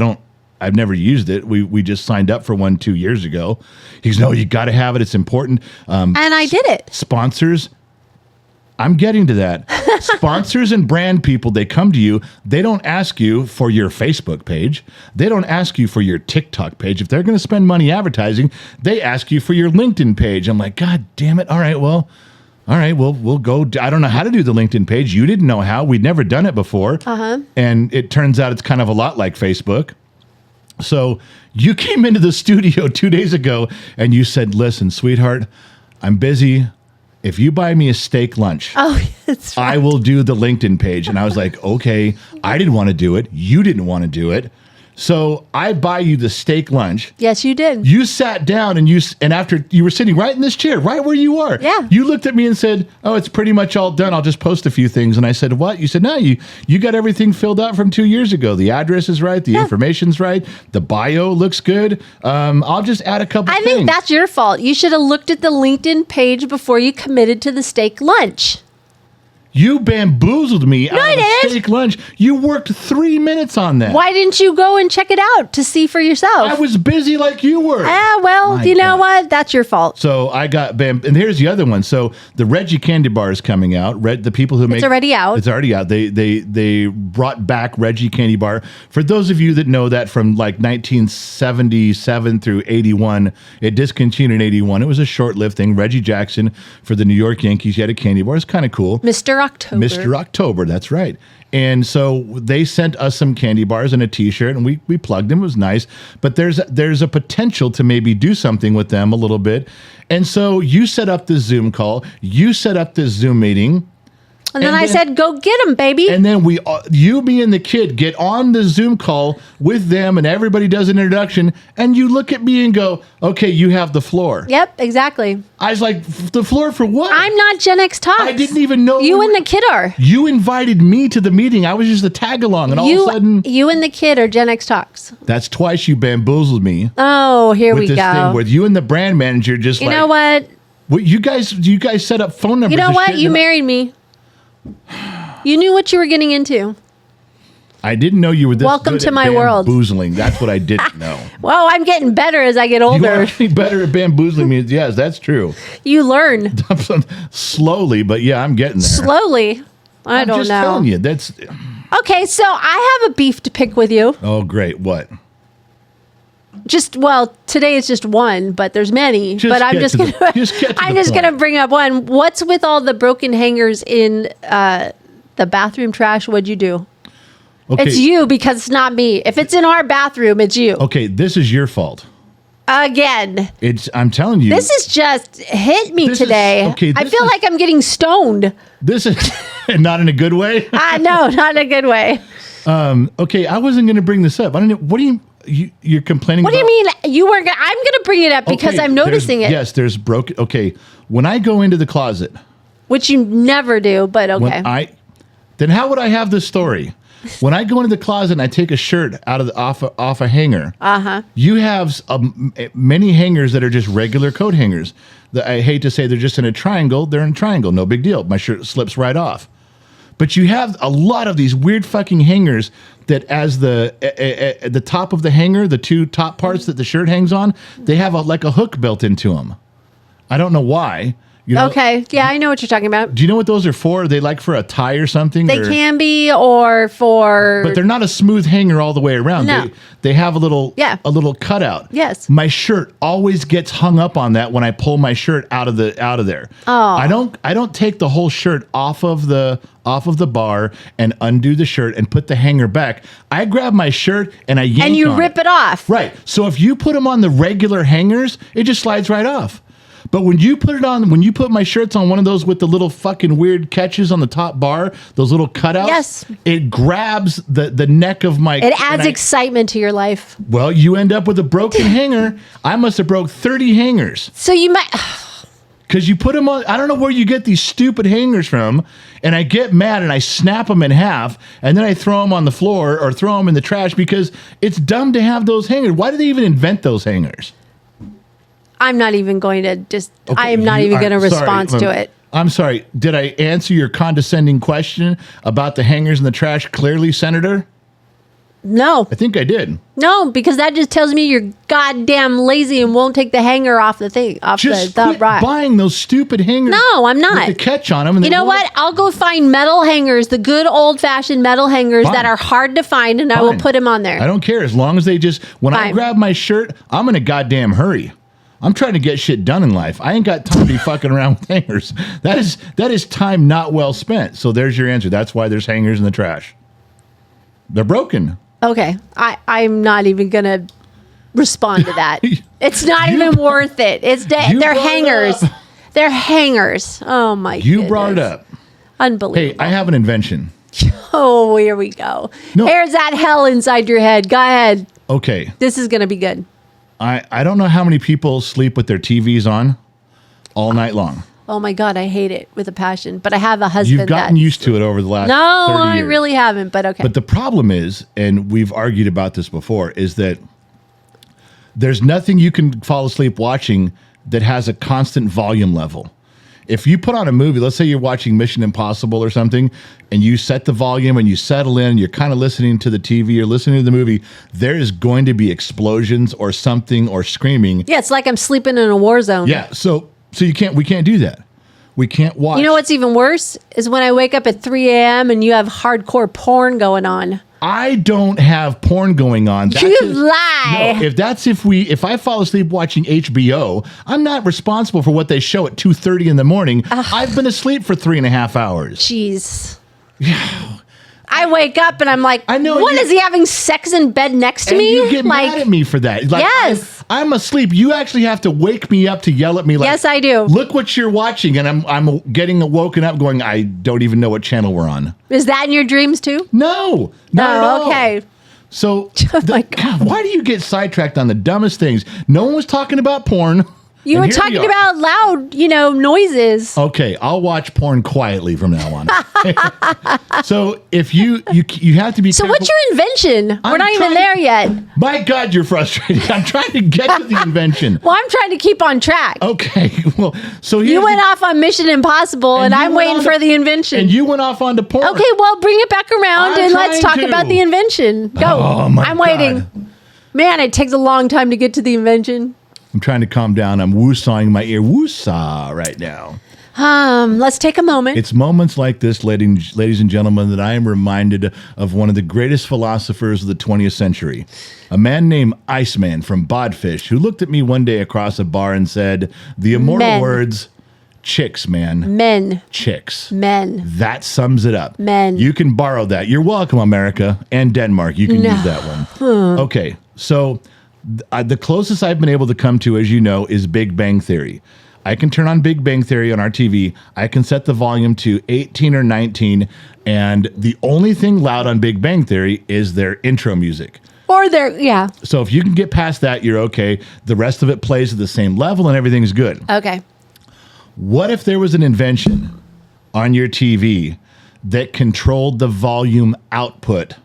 I've never used it. We just signed up for one 2 years ago." He goes, "No, you got to have it. It's important." And I did it. Sponsors. I'm getting to that. Sponsors and brand people, they come to you. They don't ask you for your Facebook page. They don't ask you for your TikTok page. If they're going to spend money advertising, they ask you for your LinkedIn page. I'm like, God damn it. All right, we'll go. I don't know how to do the LinkedIn page. You didn't know how. We'd never done it before. Uh-huh. And it turns out it's kind of a lot like Facebook. So you came into the studio 2 days ago and you said, "Listen, sweetheart, I'm busy. If you buy me a steak lunch, that's right. I will do the LinkedIn page." And I was like, okay, I didn't want to do it. You didn't want to do it. So I buy you the steak lunch. Yes, you did. You sat down and after you were sitting right in this chair, right where you are. Yeah. You looked at me and said, "Oh, it's pretty much all done. I'll just post a few things." And I said, "What?" You said, "No, you got everything filled out from 2 years ago. The address is right. The information's right. The bio looks good. I'll just add a couple things." I think that's your fault. You should have looked at the LinkedIn page before you committed to the steak lunch. You bamboozled me out I of a didn't. steak lunch. You worked 3 minutes on that. Why didn't you go and check it out to see for yourself? I was busy like you were. Well, My you know God. what? That's your fault. So I got bam, and here's the other one. So the Reggie candy bar is coming out. The people who make It's already out. It's already out. They brought back Reggie candy bar. For those of you that know that from like 1977 through 81, it discontinued in 81. It was a short-lived thing. Reggie Jackson for the New York Yankees, he had a candy bar. It's kind of cool. Mr. October. Mr. October, that's right. And so they sent us some candy bars and a T-shirt, and we plugged them. It was nice, but there's a potential to maybe do something with them a little bit. And so you set up this Zoom call, you set up this Zoom meeting, And then I said, go get him, baby. and then you, me, and the kid get on the Zoom call with them, and everybody does an introduction, and you look at me and go, "Okay, you have the floor." Yep, exactly. I was like, "The floor for what?" I'm not Gen X Talks. I didn't even know You and the kid are. You invited me to the meeting. I was just a tag along, and all of a sudden, You and the kid are Gen X Talks. that's twice you bamboozled me Oh, here with we this go. thing with you and the brand manager. Just You like, know what? Well, you guys set up phone numbers. You know and what? shit, You and married me. You knew what you were getting into. I didn't know you were this Welcome good to at my world. bamboozling. That's what I didn't know. Well, I'm getting better as I get You older. are getting better at bamboozling me. Yes, that's true. You learn Slowly, but yeah, I'm getting there. slowly. I I'm don't just know. telling you. That's Okay, so I have a beef to pick with you. oh great. What? Today it's just one, but there's many. Just but I'm get just to the- gonna just get to I'm the just point. gonna bring up one. What's with all the broken hangers in the bathroom trash? What'd you do? Okay. It's you because it's not me. If it's in our bathroom, it's you. Okay, this is your fault. Again. I'm telling you. This is just hit me This is- today. okay, I this feel is- like I'm getting stoned. This is not in a good way. No, not in a good way. Okay, I wasn't going to bring this up. I don't know. What do you're complaining What about? do you mean you weren't? I'm going to bring it up because Okay, I'm noticing it, Yes, there's broken. Okay, when I go into the closet, which you never do. But okay. then how would I have this story? When I go into the closet and I take a shirt out of off a hanger, you have many hangers that are just regular coat hangers. I hate to say they're just in a triangle. They're in a triangle. No big deal. My shirt slips right off. But you have a lot of these weird fucking hangers that as at the top of the hanger, the two top parts that the shirt hangs on, they have like a hook built into them. I don't know why. You know, Okay. Yeah, I know what you're talking about. do you know what those are for? Are they like for a tie or something? They or, can be, or for. but they're not a smooth hanger all the way around. No. They have a little cutout. Yes. My shirt always gets hung up on that when I pull my shirt out of there. Oh. I don't take the whole shirt off of the bar and undo the shirt and put the hanger back. I grab my shirt and I yank and you on rip it off. Right. So if you put them on the regular hangers, it just slides right off. But when you put my shirts on one of those with the little fucking weird catches on the top bar, those little cutouts, Yes. it grabs the neck of my. It adds excitement to your life. Well, you end up with a broken hanger. I must have broke 30 hangers So you might. because you put them on. I don't know where you get these stupid hangers from, and I get mad and I snap them in half, and then I throw them on the floor or throw them in the trash because it's dumb to have those hangers. Why did they even invent those hangers? I'm not even going to just. Okay, I am not you even are- going to respond sorry, to it. I'm sorry. Did I answer your condescending question about the hangers in the trash clearly, Senator? No, I think I did. no, because that just tells me you're goddamn lazy and won't take the hanger off the thing, off Just the quit rack. buying those stupid hangers. No, I'm not. With the catch on them. And You they know won't- what? I'll go find metal hangers, the good old fashioned metal hangers Fine. that are hard to find, and I will Fine. put them on there. I don't care as long as they just. When I Fine. grab my shirt, I'm in a goddamn hurry. I'm trying to get shit done in life. I ain't got time to be fucking around with hangers. That is time not well spent. So there's your answer. That's why there's hangers in the trash. They're broken. Okay, I'm not even gonna respond to that. It's not You even brought- worth it. It's You they're brought it hangers. up. They're hangers. Oh my! You brought it goodness. up. Unbelievable. Hey, I have an invention. Oh, here we go. No. There's that hell inside your head. Go ahead. Okay. This is gonna be good. I don't know how many people sleep with their TVs on all night long. Oh my God, I hate it with a passion. But I have a husband. You've gotten that, used to it over the last No, 30 I years. really haven't. But okay. But the problem is, and we've argued about this before, is that there's nothing you can fall asleep watching that has a constant volume level. If you put on a movie, let's say you're watching Mission Impossible or something, and you set the volume and you settle in, you're kind of listening to the TV or listening to the movie, there is going to be explosions or something or screaming. Yeah, it's like I'm sleeping in a war zone. Yeah, so we can't do that. We can't watch. You know what's even worse is when I wake up at 3 a.m. and you have hardcore porn going on. I don't have porn going on. You lie. No, if I fall asleep watching HBO, I'm not responsible for what they show at 2:30 in the morning. I've been asleep for 3.5 hours. Jeez. Yeah. I wake up and I'm like, I know. What is he having sex in bed next to and me? You get mad at me for that. Like, yes. I'm asleep. You actually have to wake me up to yell at me. Like, yes, I do. Look what you're watching, and I'm getting woken up, going, I don't even know what channel we're on. Is that in your dreams too? No, not at all. Okay. So, Oh my God. why do you get sidetracked on the dumbest things? No one was talking about porn. You and were here we talking are. about loud, noises. Okay, I'll watch porn quietly from now on. So if you have to be. So careful. what's your invention? We're not even trying- there yet. My God, you're frustrated. I'm trying to get to the invention. Well, I'm trying to keep on track. Okay, well, so You went off on Mission Impossible, and you I'm went waiting on for to- the invention. and you went off onto porn. Okay, well, bring it back around I'm and let's trying talk to. about the invention. Go. Oh, my I'm waiting. God. Man, it takes a long time to get to the invention. I'm trying to calm down. I'm woosawing my ear woosah right now. Let's take a moment. It's moments like this, ladies and gentlemen, that I am reminded of one of the greatest philosophers of the 20th century, a man named Iceman from Bodfish, who looked at me one day across a bar and said, the immortal Men. words, chicks, man. Men. Chicks. Men. That sums it up. Men. You can borrow that. You're welcome, America and Denmark. You can use that one. Okay, so the closest I've been able to come to, as you know, is Big Bang Theory. I can turn on Big Bang Theory on our TV. I can set the volume to 18 or 19, and the only thing loud on Big Bang Theory is their intro music. Or they're, yeah. So if you can get past that, you're okay. The rest of it plays at the same level and everything's good. Okay. What if there was an invention on your TV that controlled the volume output?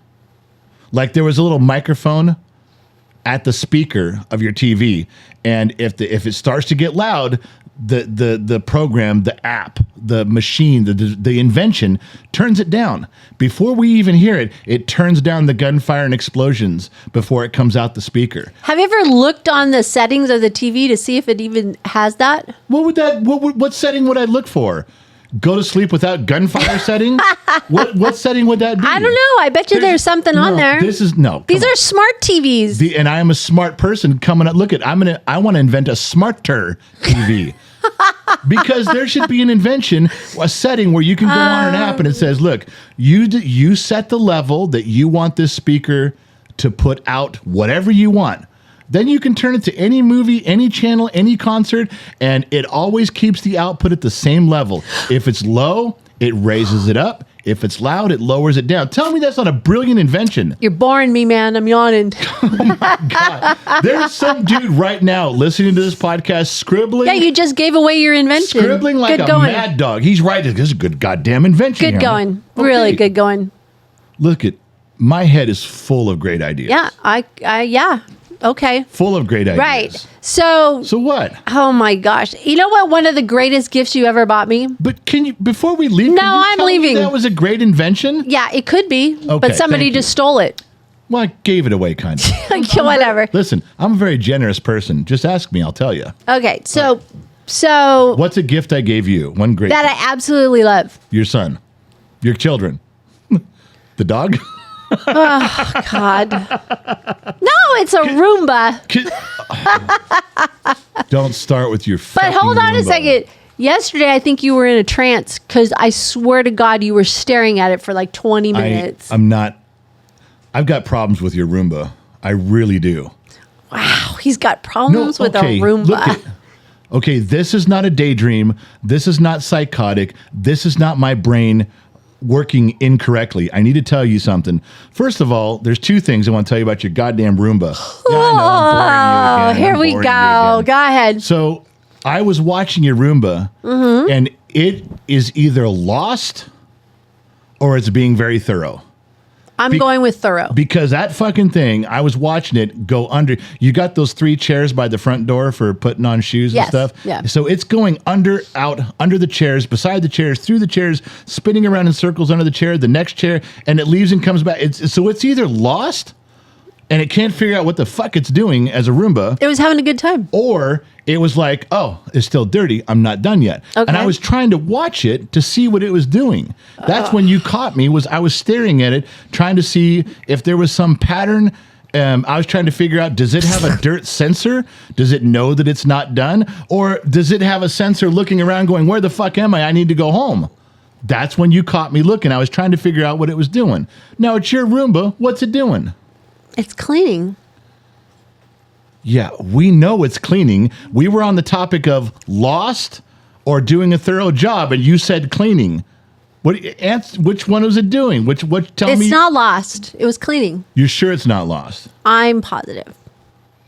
Like there was a little microphone at the speaker of your TV, and if it starts to get loud, the program, the app, the machine, the invention turns it down. Before we even hear it, it turns down the gunfire and explosions before it comes out the speaker. Have you ever looked on the settings of the TV to see if it even has that? What setting would I look for? Go to sleep without gunfire setting? What setting would that be? I don't know. I bet you there's something on there. These These are smart TVs. and I am a smart person coming up. Look at I want to invent a smarter TV. Because there should be an invention, a setting where you can go on an app and it says, look, you set the level that you want this speaker to put out whatever you want. Then you can turn it to any movie, any channel, any concert, and it always keeps the output at the same level. If it's low, it raises it up. If it's loud, it lowers it down. Tell me that's not a brilliant invention. You're boring me, man. I'm yawning. God, there's some dude right now listening to this podcast scribbling. Yeah, you just gave away your invention. Scribbling like good a going. mad dog. He's right. This is a good goddamn invention. Good here. going. Okay. Really good going. Look at my head is full of great ideas. Yeah, yeah. Okay. Full of great ideas. Right. So what? Oh my gosh. You know what? One of the greatest gifts you ever bought me? But before we leave, No, can you I'm tell me leaving. that was a great invention? Yeah, it could be. Okay, but somebody thank you. just stole it. Well, I gave it away, kind of. Whatever. Listen, I'm a very generous person. Just ask me, I'll tell you. Okay. So What's a gift I gave you? One great that gift. I absolutely love. Your son. Your children. The dog? God. No, it's a Roomba. Don't start with your But fucking hold on a Roomba. second. Yesterday, I think you were in a trance because I swear to God, you were staring at it for like 20 minutes. I'm not. I've got problems with your Roomba. I really do. Wow, he's got problems with a Roomba. Okay, this is not a daydream. This is not psychotic. This is not my brain working incorrectly. I need to tell you something. First of all, there's two things I want to tell you about your goddamn Roomba. Yeah, I know, I'm boring you again. Here I'm we boring you go. again. Go ahead. So I was watching your Roomba, and it is either lost or it's being very thorough. I'm going with thorough. Because that fucking thing, I was watching it go under. You got those 3 chairs by the front door for putting on shoes and stuff. Yeah. So it's going under the chairs, beside the chairs, through the chairs, spinning around in circles under the chair, the next chair, and it leaves and comes back. So it's either lost and it can't figure out what the fuck it's doing as a Roomba. It was having a good time. Or it was like, oh, it's still dirty. I'm not done yet. Okay. And I was trying to watch it to see what it was doing. That's when you caught me. I was staring at it, trying to see if there was some pattern. I was trying to figure out, does it have a dirt sensor? Does it know that it's not done? Or does it have a sensor looking around going, where the fuck am I? I need to go home. That's when you caught me looking. I was trying to figure out what it was doing. Now, it's your Roomba. What's it doing? It's cleaning. Yeah, we know it's cleaning. We were on the topic of lost or doing a thorough job, and you said cleaning. Which one was it doing? Tell me. It's not lost. It was cleaning. You're sure it's not lost? I'm positive.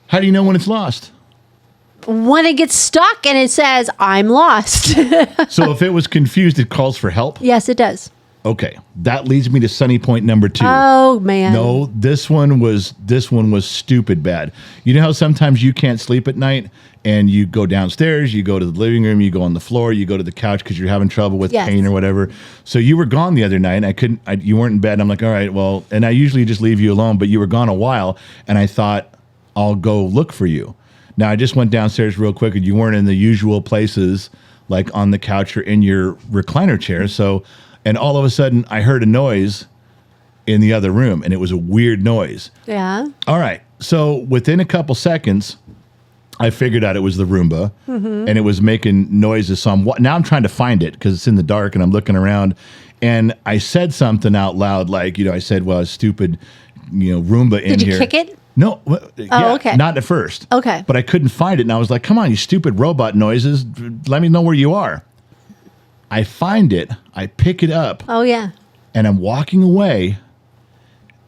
How do you know when it's lost? When it gets stuck and it says, I'm lost. So if it was confused, it calls for help? Yes, it does. Okay, that leads me to sunny point number 2. Oh, man. No, this one was stupid bad. You know how sometimes you can't sleep at night and you go downstairs, you go to the living room, you go on the floor, you go to the couch because you're having trouble with Yes. pain or whatever. So you were gone the other night and you weren't in bed. And I'm like, all right, well, and I usually just leave you alone, but you were gone a while and I thought I'll go look for you. Now I just went downstairs real quick and you weren't in the usual places like on the couch or in your recliner chair. And all of a sudden, I heard a noise in the other room, and it was a weird noise. Yeah. All right. So within a couple seconds, I figured out it was the Roomba, and it was making noises. So now I'm trying to find it because it's in the dark, and I'm looking around. And I said something out loud, like, I said, well, a stupid, Roomba in here. Did you kick it? No. Yeah, okay. Not at first. Okay. But I couldn't find it, and I was like, come on, you stupid robot noises. Let me know where you are. I find it, I pick it up. Oh, yeah. And I'm walking away,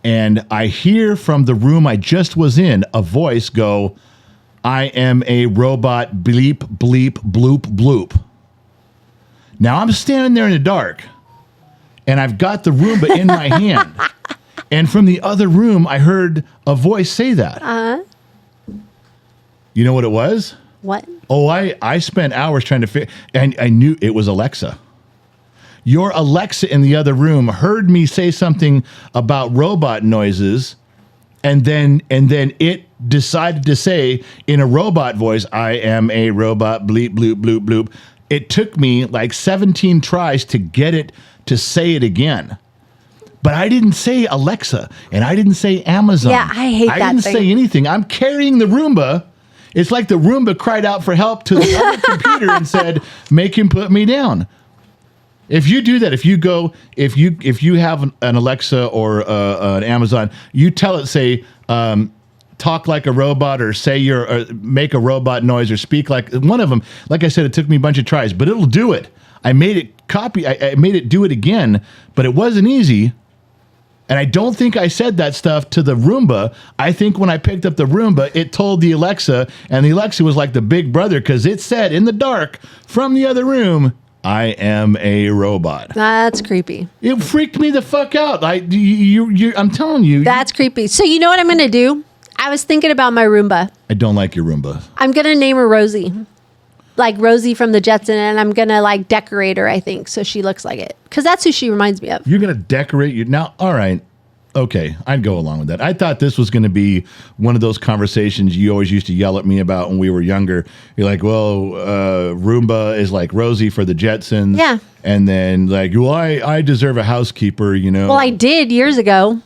and I hear from the room I just was in a voice go, I am a robot, bleep, bleep, bloop, bloop. Now I'm standing there in the dark, and I've got the Roomba in my hand. And from the other room, I heard a voice say that. Uh-huh. You know what it was? What? Oh, I spent hours trying to figure, and I knew it was Alexa. Your Alexa in the other room heard me say something about robot noises, and then it decided to say in a robot voice, I am a robot, bleep, bloop, bloop, bloop. It took me like 17 tries to get it to say it again. But I didn't say Alexa, and I didn't say Amazon. Yeah, I hate that I didn't thing. say anything. I'm carrying the Roomba. It's like the Roomba cried out for help to the other computer and said, make him put me down. If you do that, if you have an Alexa or an Amazon, you tell it, say, talk like a robot or make a robot noise or speak like one of them. Like I said, it took me a bunch of tries, but it'll do it. I made it do it again, but it wasn't easy. And I don't think I said that stuff to the Roomba. I think when I picked up the Roomba, it told the Alexa, and the Alexa was like the big brother because it said in the dark from the other room, I am a robot. That's creepy. It freaked me the fuck out. I'm telling you. That's creepy. So you know what I'm going to do? I was thinking about my Roomba. I don't like your Roomba. I'm going to name her Rosie. Like Rosie from the Jetsons, and I'm going to like decorate her, I think, so she looks like it. Because that's who she reminds me of. You're going to decorate your... Now, all right. Okay, I'd go along with that. I thought this was going to be one of those conversations you always used to yell at me about when we were younger. You're like, well, Roomba is like Rosie for the Jetsons. Yeah. And then like, well, I deserve a housekeeper, Well, I did years ago.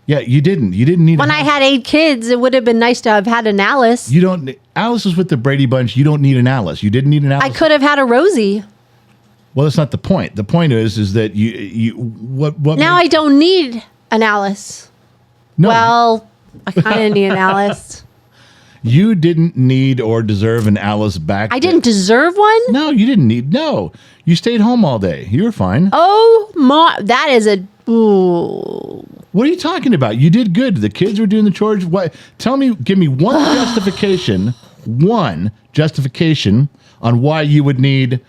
Yeah, you didn't. You didn't need When I had 8 kids, it would have been nice to have had an Alice. You don't... Alice was with the Brady Bunch. You don't need an Alice. You didn't need an Alice. I could have had a Rosie. Well, that's not the point. The point is that what Now I don't need an Alice. No, Well, I kind of need an Alice. you didn't need or deserve an Alice back. I didn't deserve one? No, you didn't need. No, you stayed home all day. You were fine. Oh, that is a... Ooh. What are you talking about? You did good. The kids were doing the chores. What? Give me one justification on why you would need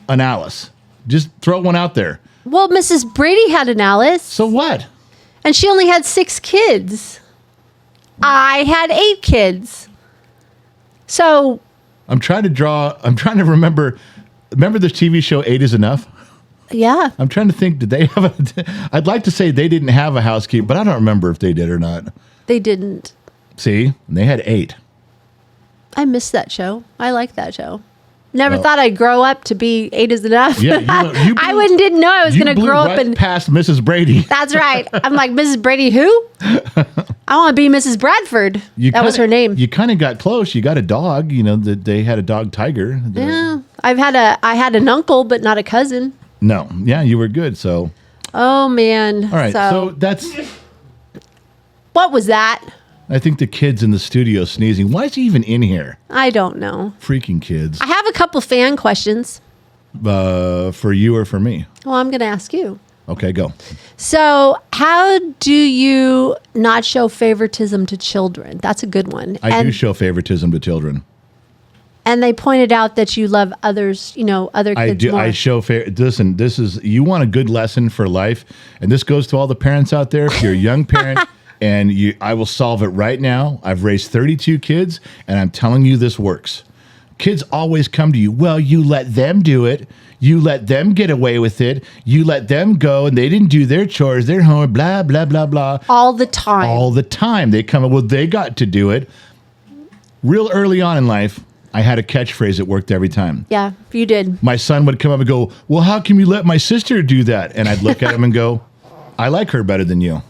an Alice. Just throw one out there. Well, Mrs. Brady had an Alice. So what? And she only had 6 kids. I had 8 kids. So I'm trying to remember this TV show 8 is Enough? yeah. I'm trying to think, did they have I'd like to say they didn't have a housekeeper, but I don't remember if they did or not. They didn't. See, they had 8. I missed that show. I like that show. Never thought I'd grow up to be 8 is enough. Yeah, you I didn't know I was going to grow up and past Mrs. Brady. That's right. I'm like, Mrs. Brady, who? I want to be Mrs. Bradford. That was her name. You kind of got close. You got a dog. You know, they had a dog, Tiger. Yeah, I had an uncle, but not a cousin. No, yeah, you were good. So, oh man. all right. So that's. What was that? I think the kid's in the studio sneezing. Why is he even in here? I don't know. Freaking kids. I have a couple fan questions. For you or for me? Well, I'm going to ask you. Okay, go. So, how do you not show favoritism to children? That's a good one. I do show favoritism to children. And they pointed out that you love others, other kids I do. more. I show listen, you want a good lesson for life, and this goes to all the parents out there. If you're a young parent, and I will solve it right now. I've raised 32 kids, and I'm telling you this works. Kids always come to you. Well, you let them do it. You let them get away with it. You let them go, and they didn't do their chores, their homework, blah, blah, blah, blah. All the time. All the time. They come up, well, they got to do it. Real early on in life, I had a catchphrase that worked every time. Yeah, you did. My son would come up and go, well, how come you let my sister do that? And I'd look at him and go, I like her better than you.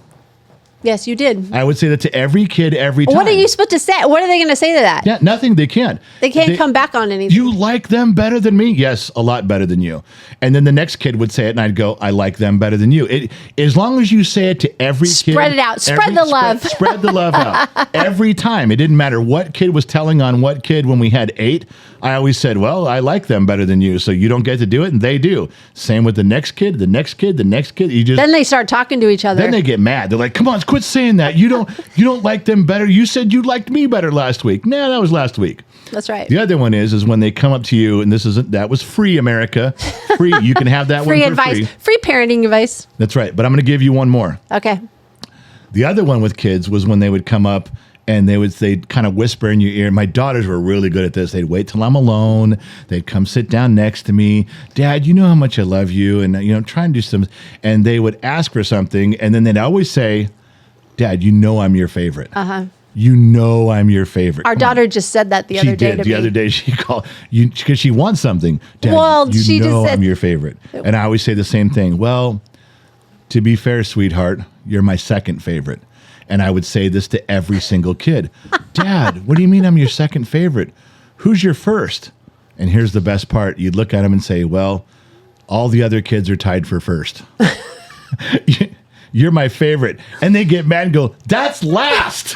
Yes, you did. I would say that to every kid every time. What are you supposed to say? What are they going to say to that? Yeah, nothing. They can't. They can't come back on anything. You like them better than me? Yes, a lot better than you. And then the next kid would say it, and I'd go, I like them better than you. As long as you say it to every kid. Spread it out. Spread the love. Spread the love out. Every time. It didn't matter what kid was telling on what kid when we had 8. I always said, well, I like them better than you, so you don't get to do it, and they do. Same with the next kid, the next kid, the next kid. Then they start talking to each other. Then they get mad. They're like, come on, quit saying that. You don't like them better. You said you liked me better last week. Nah, that was last week. That's right. The other one is when they come up to you, and that was free, America. Free. You can have that free one for advice. free. Free parenting advice. That's right. But I'm going to give you one more. Okay. The other one with kids was when they would come up and they'd kind of whisper in your ear. My daughters were really good at this. They'd wait till I'm alone. They'd come sit down next to me. Dad, you know how much I love you, and try and do some. And they would ask for something, and then they'd always say, Dad, you know I'm your favorite. Uh-huh. You know I'm your favorite. Our daughter just said that the other day to me. The other day she called you because she wants something. Dad, she know just said, I'm your favorite. And I always say the same thing. Well, to be fair, sweetheart, you're my second favorite. And I would say this to every single kid. Dad, what do you mean I'm your second favorite? Who's your first? And here's the best part. You'd look at him and say, well, all the other kids are tied for first. You're my favorite. And they get mad and go, that's last.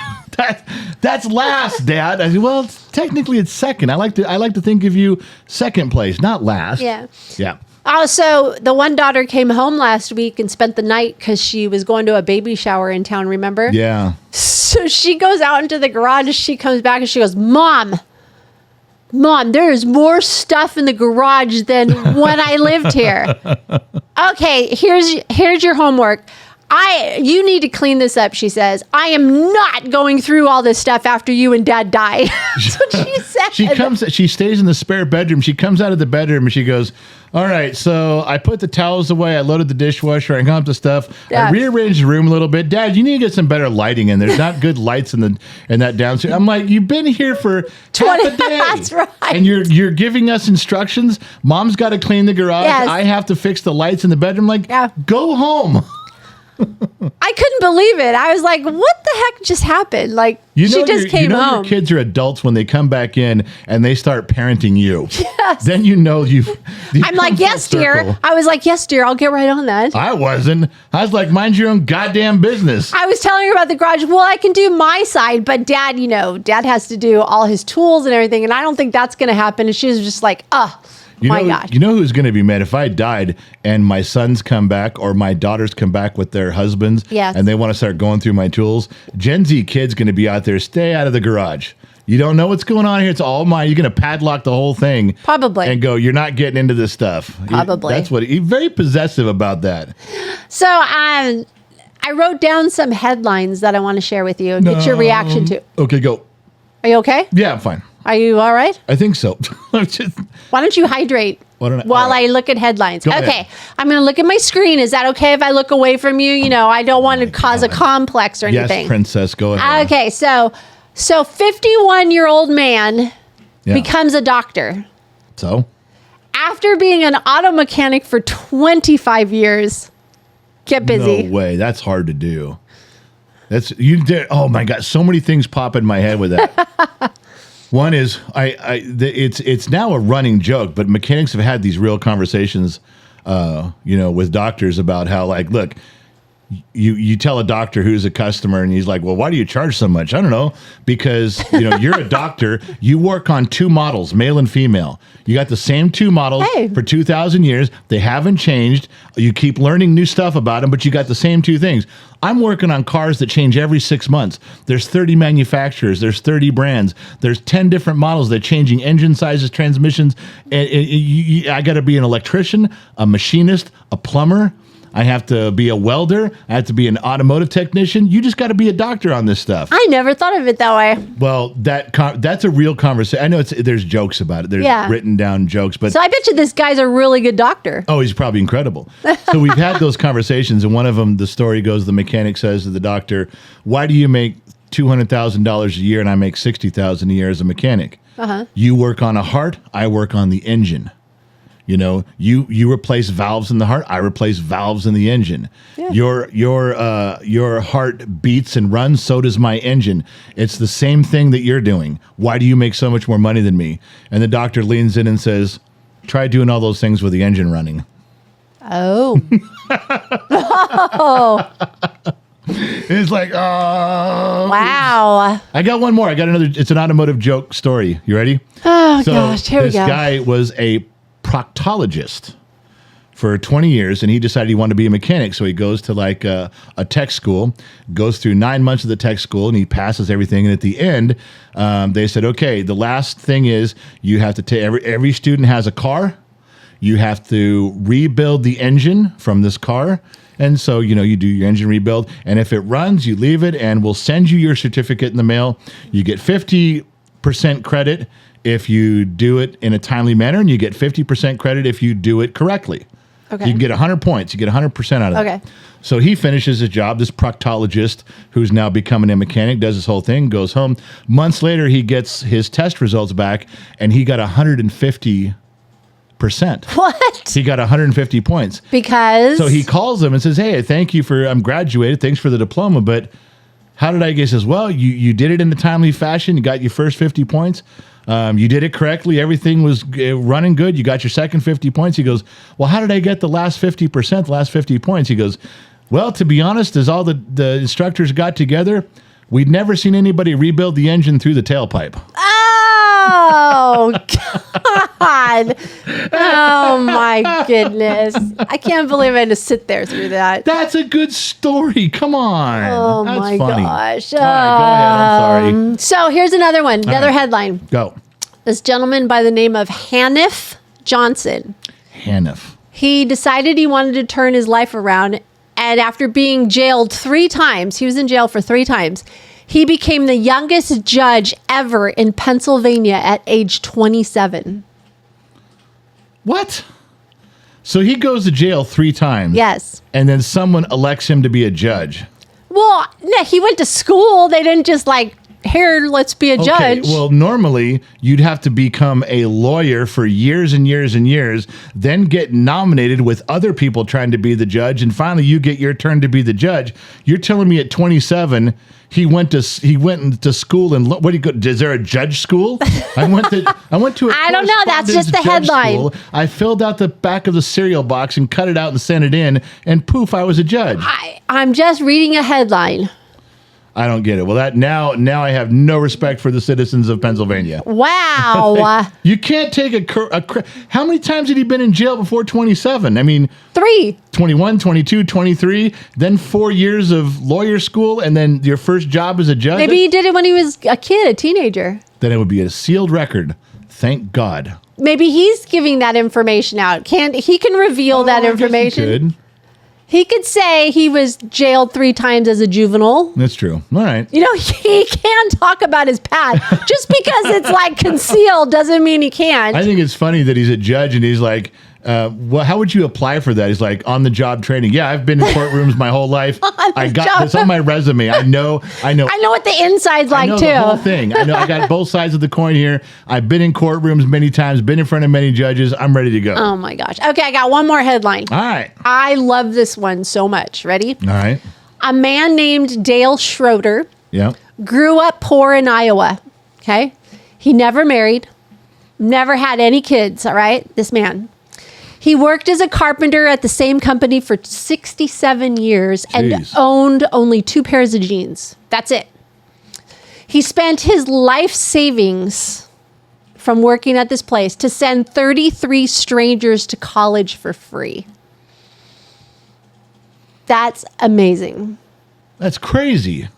That's last, Dad. I say, well, technically it's second. I like to think of you second place, not last. Yeah. Yeah. Also, the one daughter came home last week and spent the night because she was going to a baby shower in town, remember? Yeah. So she goes out into the garage. She comes back and she goes, Mom, there is more stuff in the garage than when I lived here. Okay, here's your homework. You need to clean this up, she says. I am not going through all this stuff after you and Dad die. That's what she said. She stays in the spare bedroom. She comes out of the bedroom and she goes, all right, so I put the towels away. I loaded the dishwasher. I hung up the stuff. Yeah. I rearranged the room a little bit. Dad, you need to get some better lighting in. There's not good lights in that downstairs. I'm like, you've been here for half a day. That's right. And you're giving us instructions. Mom's got to clean the garage. Yes. I have to fix the lights in the bedroom. Like, go home. I couldn't believe it. I was like, what the heck just happened? Like, she just came home. Your kids are adults when they come back in and they start parenting you. Yes. Then you've I'm like, yes, dear. I was like, yes, dear. I'll get right on that. I wasn't. I was like, mind your own goddamn business. I was telling her about the garage. Well, I can do my side, but Dad, Dad has to do all his tools and everything. And I don't think that's going to happen. And she was just like, my God. You know who's going to be mad? If I died and my sons come back or my daughters come back with their husbands and they want to start going through my tools, Gen Z kid's going to be out there, stay out of the garage. You don't know what's going on here. It's all mine. You're going to padlock the whole thing. Probably. And go, you're not getting into this stuff. Probably. That's what he's very possessive about that. So, I I wrote down some headlines that I want to share with you and get your reaction to. Okay, go. Are you okay? Yeah, I'm fine. Are you all right? I think so. Why don't you hydrate while I look at headlines? Go Okay. ahead. I'm going to look at my screen. Is that okay if I look away from you? You know, I don't want to cause a complex or anything. Yes, princess, go ahead. Okay. So 51-year-old man becomes a doctor So? after being an auto mechanic for 25 years. Get busy. No way. That's hard to do. You did. Oh my God. So many things pop in my head with that. One is it's now a running joke, but mechanics have had these real conversations, with doctors about how, like, look, you tell a doctor who's a customer and he's like, well, why do you charge so much? I don't know, because you're a doctor. You work on two models, male and female. You got the same two models for 2,000 years. They haven't changed. You keep learning new stuff about them, but you got the same two things. I'm working on cars that change every 6 months. There's 30 manufacturers. There's 30 brands. There's 10 different models that are changing engine sizes, transmissions. And I got to be an electrician, a machinist, a plumber. I have to be a welder. I have to be an automotive technician. You just got to be a doctor on this stuff. I never thought of it that way. Well, that's a real conversation. I know there's jokes about it. There's written down jokes, but So I bet you this guy's a really good doctor. oh, he's probably incredible. So we've had those conversations, and one of them, the story goes, the mechanic says to the doctor, "Why do you make $200,000 a year and I make $60,000 a year as a mechanic? You work on a heart. I work on the engine." You replace valves in the heart. I replace valves in the engine. Yeah. Your heart beats and runs. So does my engine. It's the same thing that you're doing. Why do you make so much more money than me? And the doctor leans in and says, "Try doing all those things with the engine running." Oh. It's like, oh. Wow. I got one more. I got another. It's an automotive joke story. You ready? Oh, gosh. Here we go. This guy was a proctologist for 20 years, and he decided he wanted to be a mechanic. So he goes to like a tech school, goes through 9 months of the tech school, and he passes everything. And at the end, they said, okay, the last thing is you have to take every student has a car. You have to rebuild the engine from this car. And so, you do your engine rebuild. And if it runs, you leave it, and we'll send you your certificate in the mail. You get 50% credit if you do it in a timely manner, and you get 50% credit if you do it correctly. Okay. You can get 100 points. You get 100% out of it. Okay. So he finishes his job, this proctologist who's now becoming a mechanic, does this whole thing, goes home. Months later, he gets his test results back, and he got 150%. What? He got 150 points. Because? So he calls them and says, "Hey, thank you I'm graduated. Thanks for the diploma, but how did I get?" He says, "Well, you did it in a timely fashion. You got your first 50 points. You did it correctly. Everything was running good. You got your second 50 points." He goes, "Well, how did I get the last 50%, the last 50 points?" He goes, "Well, to be honest, as all the instructors got together, we'd never seen anybody rebuild the engine through the tailpipe." Oh, God. Oh, my goodness. I can't believe I had to sit there through that. That's a good story. Come on. Oh, That's my funny. gosh. All right, go ahead. I'm sorry. So here's another one, another right. headline. Go. This gentleman by the name of Hanif Johnson. Hanif. He decided he wanted to turn his life around, and after being jailed 3 times, he was in jail for 3 times, he became the youngest judge ever in Pennsylvania at age 27. What? So he goes to jail 3 times. Yes. And then someone elects him to be a judge. Well, no, he went to school. They didn't just like, here, let's be a Okay, judge. well, normally you'd have to become a lawyer for years and years and years, then get nominated with other people trying to be the judge, and finally you get your turn to be the judge. You're telling me at 27 he went to school and what do you go? Is there a judge school? I went to I don't know. That's just the correspondence judge headline. school. I filled out the back of the cereal box and cut it out and sent it in, and poof, I was a judge. I'm just reading a headline. I don't get it. Well, now I have no respect for the citizens of Pennsylvania. Wow. You can't take how many times had he been in jail before 27? I mean, 3. 21, 22, 23, then 4 years of lawyer school, and then your first job as a judge? Maybe he did it when he was a kid, a teenager. Then it would be a sealed record. Thank God. Maybe he's giving that information out. He can reveal that I guess he information. could. He could say he was jailed 3 times as a juvenile. That's true. All right. You know, he can talk about his past. Just because it's like concealed doesn't mean he can't. I think it's funny that he's a judge and he's like, well, how would you apply for that? He's like, on the job training. Yeah, I've been in courtrooms my whole life. I got this on my resume. I know. I know what the inside's like, too. The whole thing. I know. I got both sides of the coin here. I've been in courtrooms many times, been in front of many judges. I'm ready to go. Oh, my gosh. Okay, I got one more headline. All right. I love this one so much. Ready? All right. A man named Dale Schroeder Yeah. grew up poor in Iowa. Okay? He never married, never had any kids, all right? This man. He worked as a carpenter at the same company for 67 years and Jeez. owned only 2 pairs of jeans. That's it. He spent his life savings from working at this place to send 33 strangers to college for free. That's amazing. That's crazy.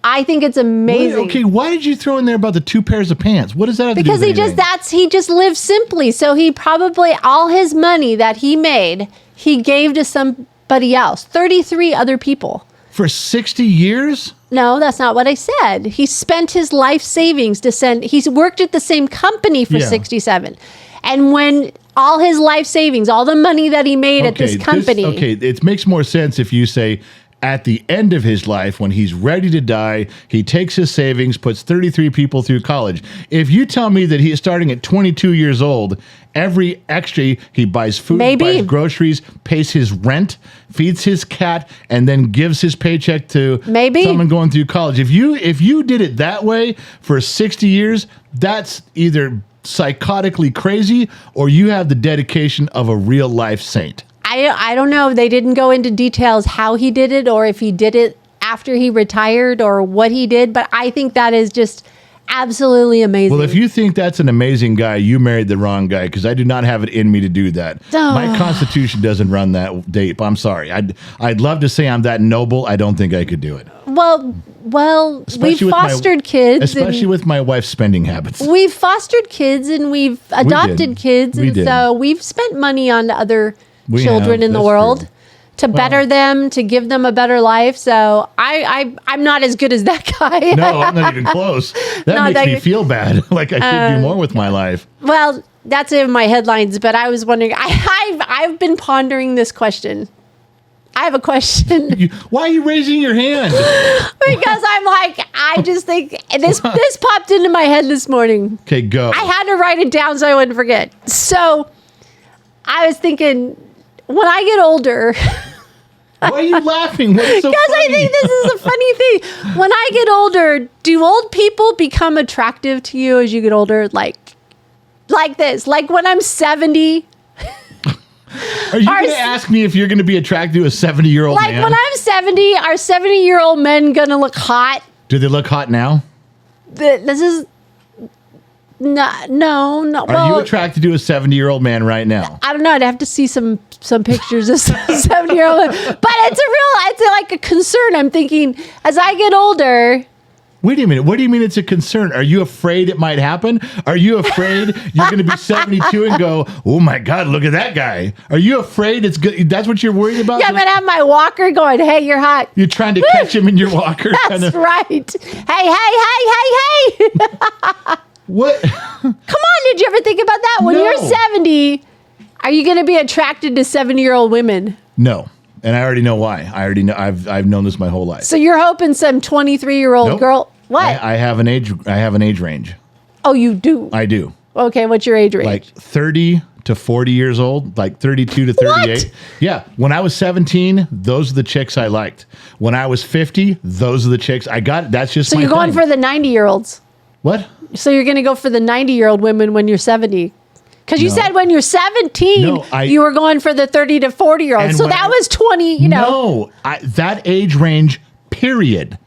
I think it's amazing. Okay, why did you throw in there about the 2 pairs of pants? What does that have to do Because with he just lived simply. So he probably, all his money that he made, he gave to somebody else. 33 other people. For 60 years? No, that's not what I said. He spent his life savings to send, he's worked at the same company for 67. And when all his life savings, all the money that he made at this company. It makes more sense if you say, at the end of his life, when he's ready to die, he takes his savings, puts 33 people through college. If you tell me that he is starting at 22 years old, every extra, he buys food, buys groceries, pays his rent, feeds his cat, and then gives his paycheck to someone going through college. If you did it that way for 60 years, that's either psychotically crazy or you have the dedication of a real life saint. I don't know. They didn't go into details how he did it or if he did it after he retired or what he did. But I think that is just absolutely amazing. Well, if you think that's an amazing guy, you married the wrong guy because I do not have it in me to do that. My constitution doesn't run that deep. I'm sorry. I'd love to say I'm that noble. I don't think I could do it. Well, we've fostered kids. Especially with my wife's spending habits. We've fostered kids and we've adopted kids. So we've spent money on other children in the world to better them, to give them a better life. So I'm not as good as that guy. No, I'm not even close. That makes me feel bad. Like I should do more with my life. Well, that's in my headlines, but I was wondering, I've been pondering this question. I have a question. Why are you raising your hand? Because I'm like, I just think this popped into my head this morning. Okay, go. I had to write it down so I wouldn't forget. So I was thinking, when I get older. Why are you laughing? What's so funny? Because I think this is a funny thing. When I get older, do old people become attractive to you as you get older? Like this. Like when I'm 70. Are you going to ask me if you're going to be attracted to a 70-year-old man? Like when I'm 70, are 70-year-old men going to look hot? Do they look hot now? This is... No. Are you attracted to a 70-year-old man right now? I don't know. I'd have to see some pictures of 70-year-old men. But it's like a concern. I'm thinking, as I get older... Wait a minute. What do you mean it's a concern? Are you afraid it might happen? Are you afraid you're going to be 72 and go, oh my God, look at that guy? Are you afraid it's good? That's what you're worried about? Yeah, I'm going to have my walker going, hey, you're hot. You're trying to catch him in your walker? That's right. Hey. What? Come on, did you ever think about that? When you're 70, are you going to be attracted to 70-year-old women? No. And I already know why. I already know. I've known this my whole life. So you're hoping some 23-year-old girl... What? I have an age range. Oh, you do? I do. Okay, what's your age range? Like 30 to 40 years old, like 32 to 38. What? Yeah. When I was 17, those are the chicks I liked. When I was 50, those are the chicks I got. That's just so you're going for the 90-year-olds. What? So you're going to go for the 90-year-old women when you're 70. Because you said when you're 17, you were going for the 30 to 40-year-olds. So that was 20, No, that age range, period.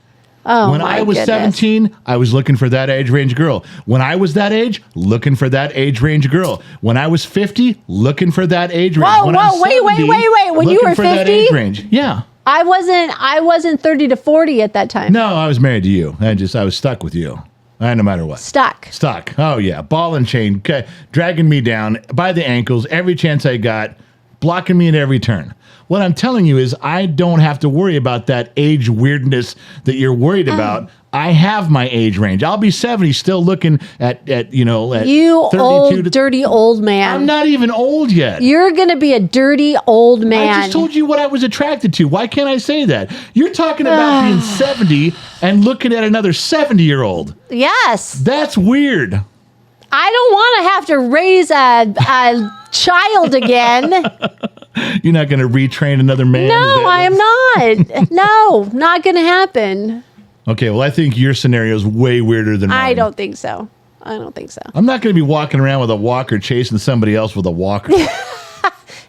Oh, when I was 17, I was looking for that age range girl. When I was that age, looking for that age range girl. When I was 50, looking for that age range. Whoa, wait. When you were 50? That age range. Yeah. I wasn't 30 to 40 at that time. No, I was married to you. I was stuck with you. No matter what. Stuck. Oh, yeah. Ball and chain, dragging me down by the ankles every chance I got. blocking me at every turn. What I'm telling you is I don't have to worry about that age weirdness that you're worried about. I have my age range. I'll be 70 still looking at You 32 old, dirty old man. I'm not even old yet. You're going to be a dirty old man. I just told you what I was attracted to. Why can't I say that? You're talking about being 70 and looking at another 70-year-old. Yes. That's weird. I don't want to have to raise a child again. You're not going to retrain another man? No, I am not. No, not going to happen. Okay, well, I think your scenario is way weirder than mine. I don't think so. I don't think so. I'm not going to be walking around with a walker chasing somebody else with a walker.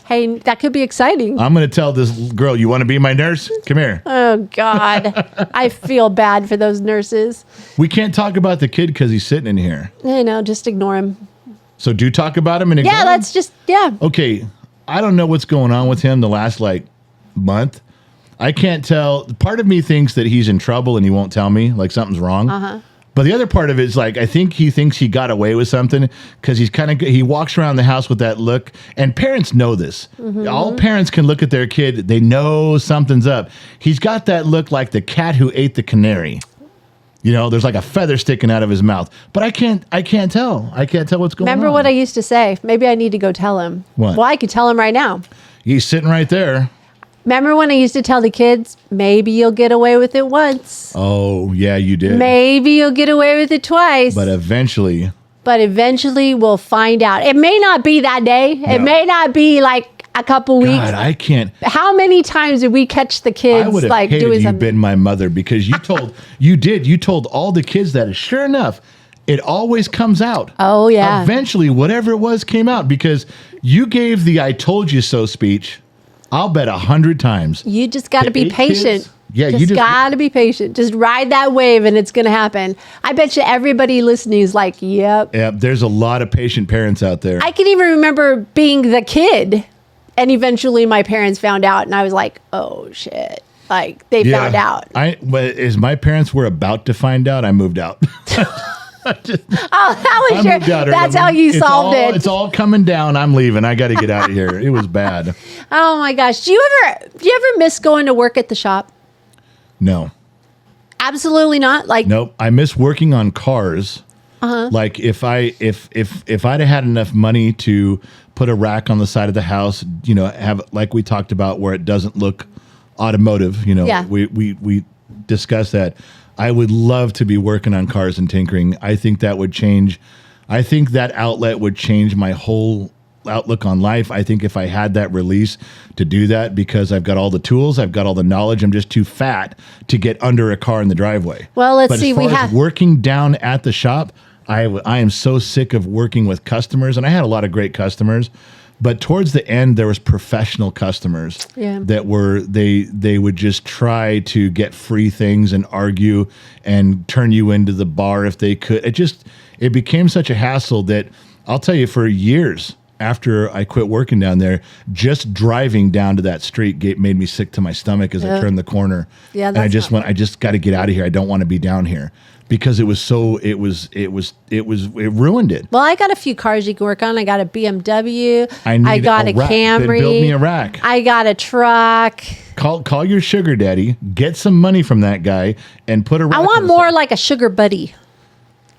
Hey, that could be exciting. I'm going to tell this girl, you want to be my nurse? Come here. Oh, God. I feel bad for those nurses. We can't talk about the kid because he's sitting in here. I know, just ignore him. So do talk about him and ignore Yeah, him? let's just, yeah. Okay, I don't know what's going on with him the last, month. I can't tell. Part of me thinks that he's in trouble and he won't tell me, like something's wrong. Uh-huh. But the other part of it is I think he thinks he got away with something because he walks around the house with that look. And parents know this. Mm-hmm. All parents can look at their kid. They know something's up. He's got that look like the cat who ate the canary. There's like a feather sticking out of his mouth. But I can't tell. I can't tell what's going on. Remember what I used to say? Maybe I need to go tell him. What? Well, I could tell him right now. He's sitting right there. Remember when I used to tell the kids, maybe you'll get away with it once. Oh, yeah, you did. Maybe you'll get away with it twice. But eventually we'll find out. It may not be that day. No. It may not be like a couple weeks. God, I can't. How many times did we catch the kids I would have hated doing you something? been my mother because you told all the kids that. Sure enough, it always comes out. Oh, yeah. Eventually, whatever it was came out because you gave the "I told you so" speech. I'll bet 100 times. You just got to be 8 patient. kids? Yeah, you just got to be patient. Just ride that wave and it's going to happen. I bet you everybody listening is like, yep. Yeah, there's a lot of patient parents out there. I can even remember being the kid and eventually my parents found out and I was like, oh shit. Like they found out. As my parents were about to find out, I moved out. That was that's how you solved it. It's all coming down. I'm leaving. I got to get out of here. It was bad. Oh my gosh. Do you ever miss going to work at the shop? No. Absolutely not. Nope. I miss working on cars. Uh-huh. Like if I'd have had enough money to put a rack on the side of the house, have like we talked about where it doesn't look automotive, Yeah. we discussed that. I would love to be working on cars and tinkering. I think that would change. I think that outlet would change my whole outlook on life. I think if I had that release to do that because I've got all the tools, I've got all the knowledge, I'm just too fat to get under a car in the driveway. Well, let's but see. As far as working down at the shop, I am so sick of working with customers, and I had a lot of great customers. But towards the end, there was professional customers that were they would just try to get free things and argue and turn you into the bar if they could. It became such a hassle that I'll tell you, for years after I quit working down there, just driving down to that street gate made me sick to my stomach as I turned the corner. Yeah, and I just got to get out of here. I don't want to be down here. Because it ruined it. Well, I got a few cars you can work on. I got a BMW. I got a rack. Camry. Then build me a rack. I got a truck. Call your sugar daddy. Get some money from that guy and put a rack. I want more like a sugar buddy.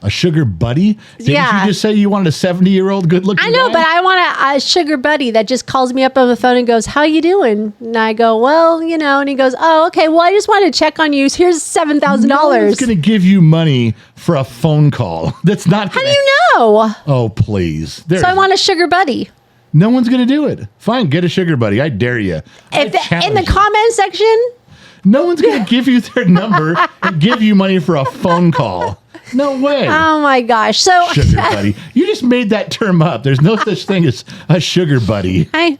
A sugar buddy? Didn't you just say you wanted a 70-year-old good-looking I know, guy? but I want a sugar buddy that just calls me up on the phone and goes, how you doing? And I go, well, and he goes, oh, okay, well, I just wanted to check on you. Here's $7,000. No one's going to give you money for a phone call. That's not How do you know? Oh, please. So I want a sugar buddy. No one's going to do it. Fine, get a sugar buddy. I dare you. In the comment section? No one's going to give you their number and give you money for a phone call. No way. Oh my gosh. So sugar buddy. You just made that term up. There's no such thing as a sugar buddy. Hey,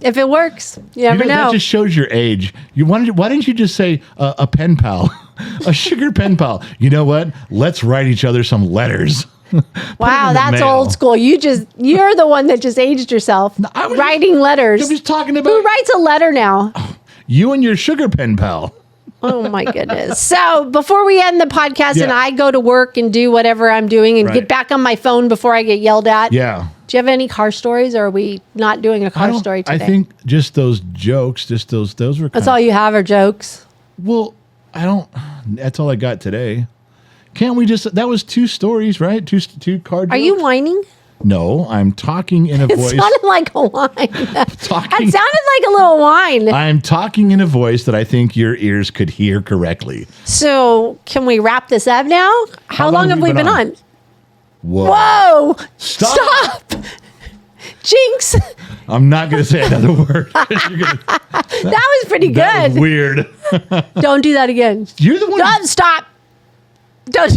if it works, you never know. That just shows your age. Why didn't you just say a pen pal? A sugar pen pal. You know what? Let's write each other some letters. Wow, that's old school. You're the one that just aged yourself. Writing letters. I'm just talking about. Who writes a letter now? You and your sugar pen pal. Oh my goodness. So before we end the podcast and Yeah. I go to work and do whatever I'm doing and Right. get back on my phone before I get yelled at. Yeah. Do you have any car stories or are we not doing a car story today? I think just those jokes, those were that's all you have are jokes. Well, that's all I got today. Can't we just, that was 2 stories, right? Two car jokes. Are you whining? No, I'm talking in a It voice. sounded like a whine. That Talking. sounded like a little whine. I'm talking in a voice that I think your ears could hear correctly. So can we wrap this up now? How long have we been on? Whoa. Whoa! Stop. Jinx! I'm not going to say another word. That was pretty That good. was weird. Don't do that again. You're the one. Don't stop. Don't.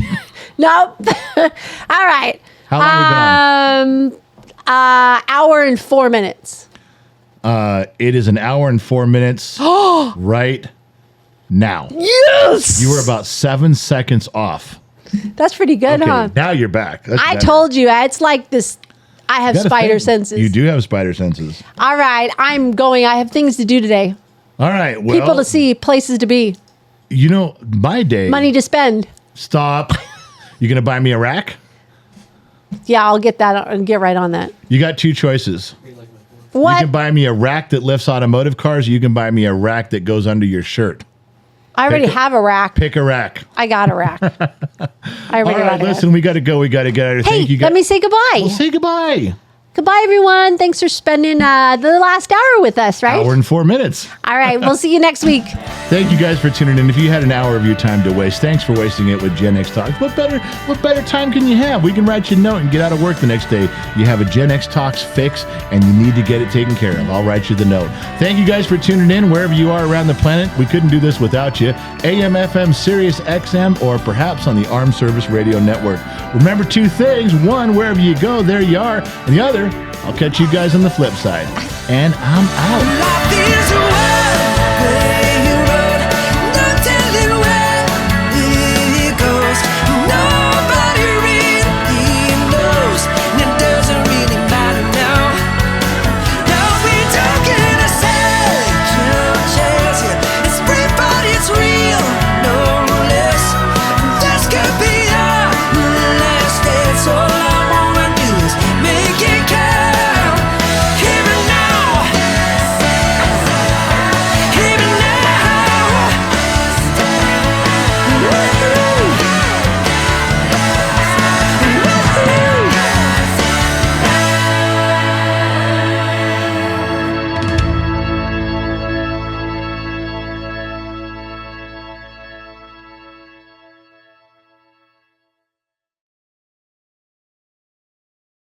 Nope. All right. How long have we been on? Hour and 4 minutes. It is an hour and 4 minutes right now. Yes. You were about 7 seconds off. That's pretty good, Okay, huh? now you're back. That's I better. told you. It's like this. I have You got a spider thing. senses. You do have spider senses. All right. I'm going. I have things to do today. All right. Well, People to see, places to be, You know, my day. money to spend. Stop. You going to buy me a rack? Yeah, I'll get that and get right on that. You got 2 choices. What? You can buy me a rack that lifts automotive cars. Or you can buy me a rack that goes under your shirt. I already pick a- have a rack. Pick a rack. I got a rack. I All already right, got a listen, rack. we got to go. We got to get out of here. Hey, Thank you let guys. me say goodbye. Well, say goodbye. Goodbye, everyone. Thanks for spending the last hour with us, right? Hour and 4 minutes. All right. We'll see you next week. Thank you guys for tuning in. If you had an hour of your time to waste, thanks for wasting it with Gen X Talks. What better time can you have? We can write you a note and get out of work the next day. You have a Gen X Talks fix and you need to get it taken care of. I'll write you the note. Thank you guys for tuning in wherever you are around the planet. We couldn't do this without you. AM, FM, Sirius XM, or perhaps on the Armed Service Radio Network. Remember 2 things. 1, wherever you go, there you are. And the other, I'll catch you guys on the flip side. And I'm out. Life is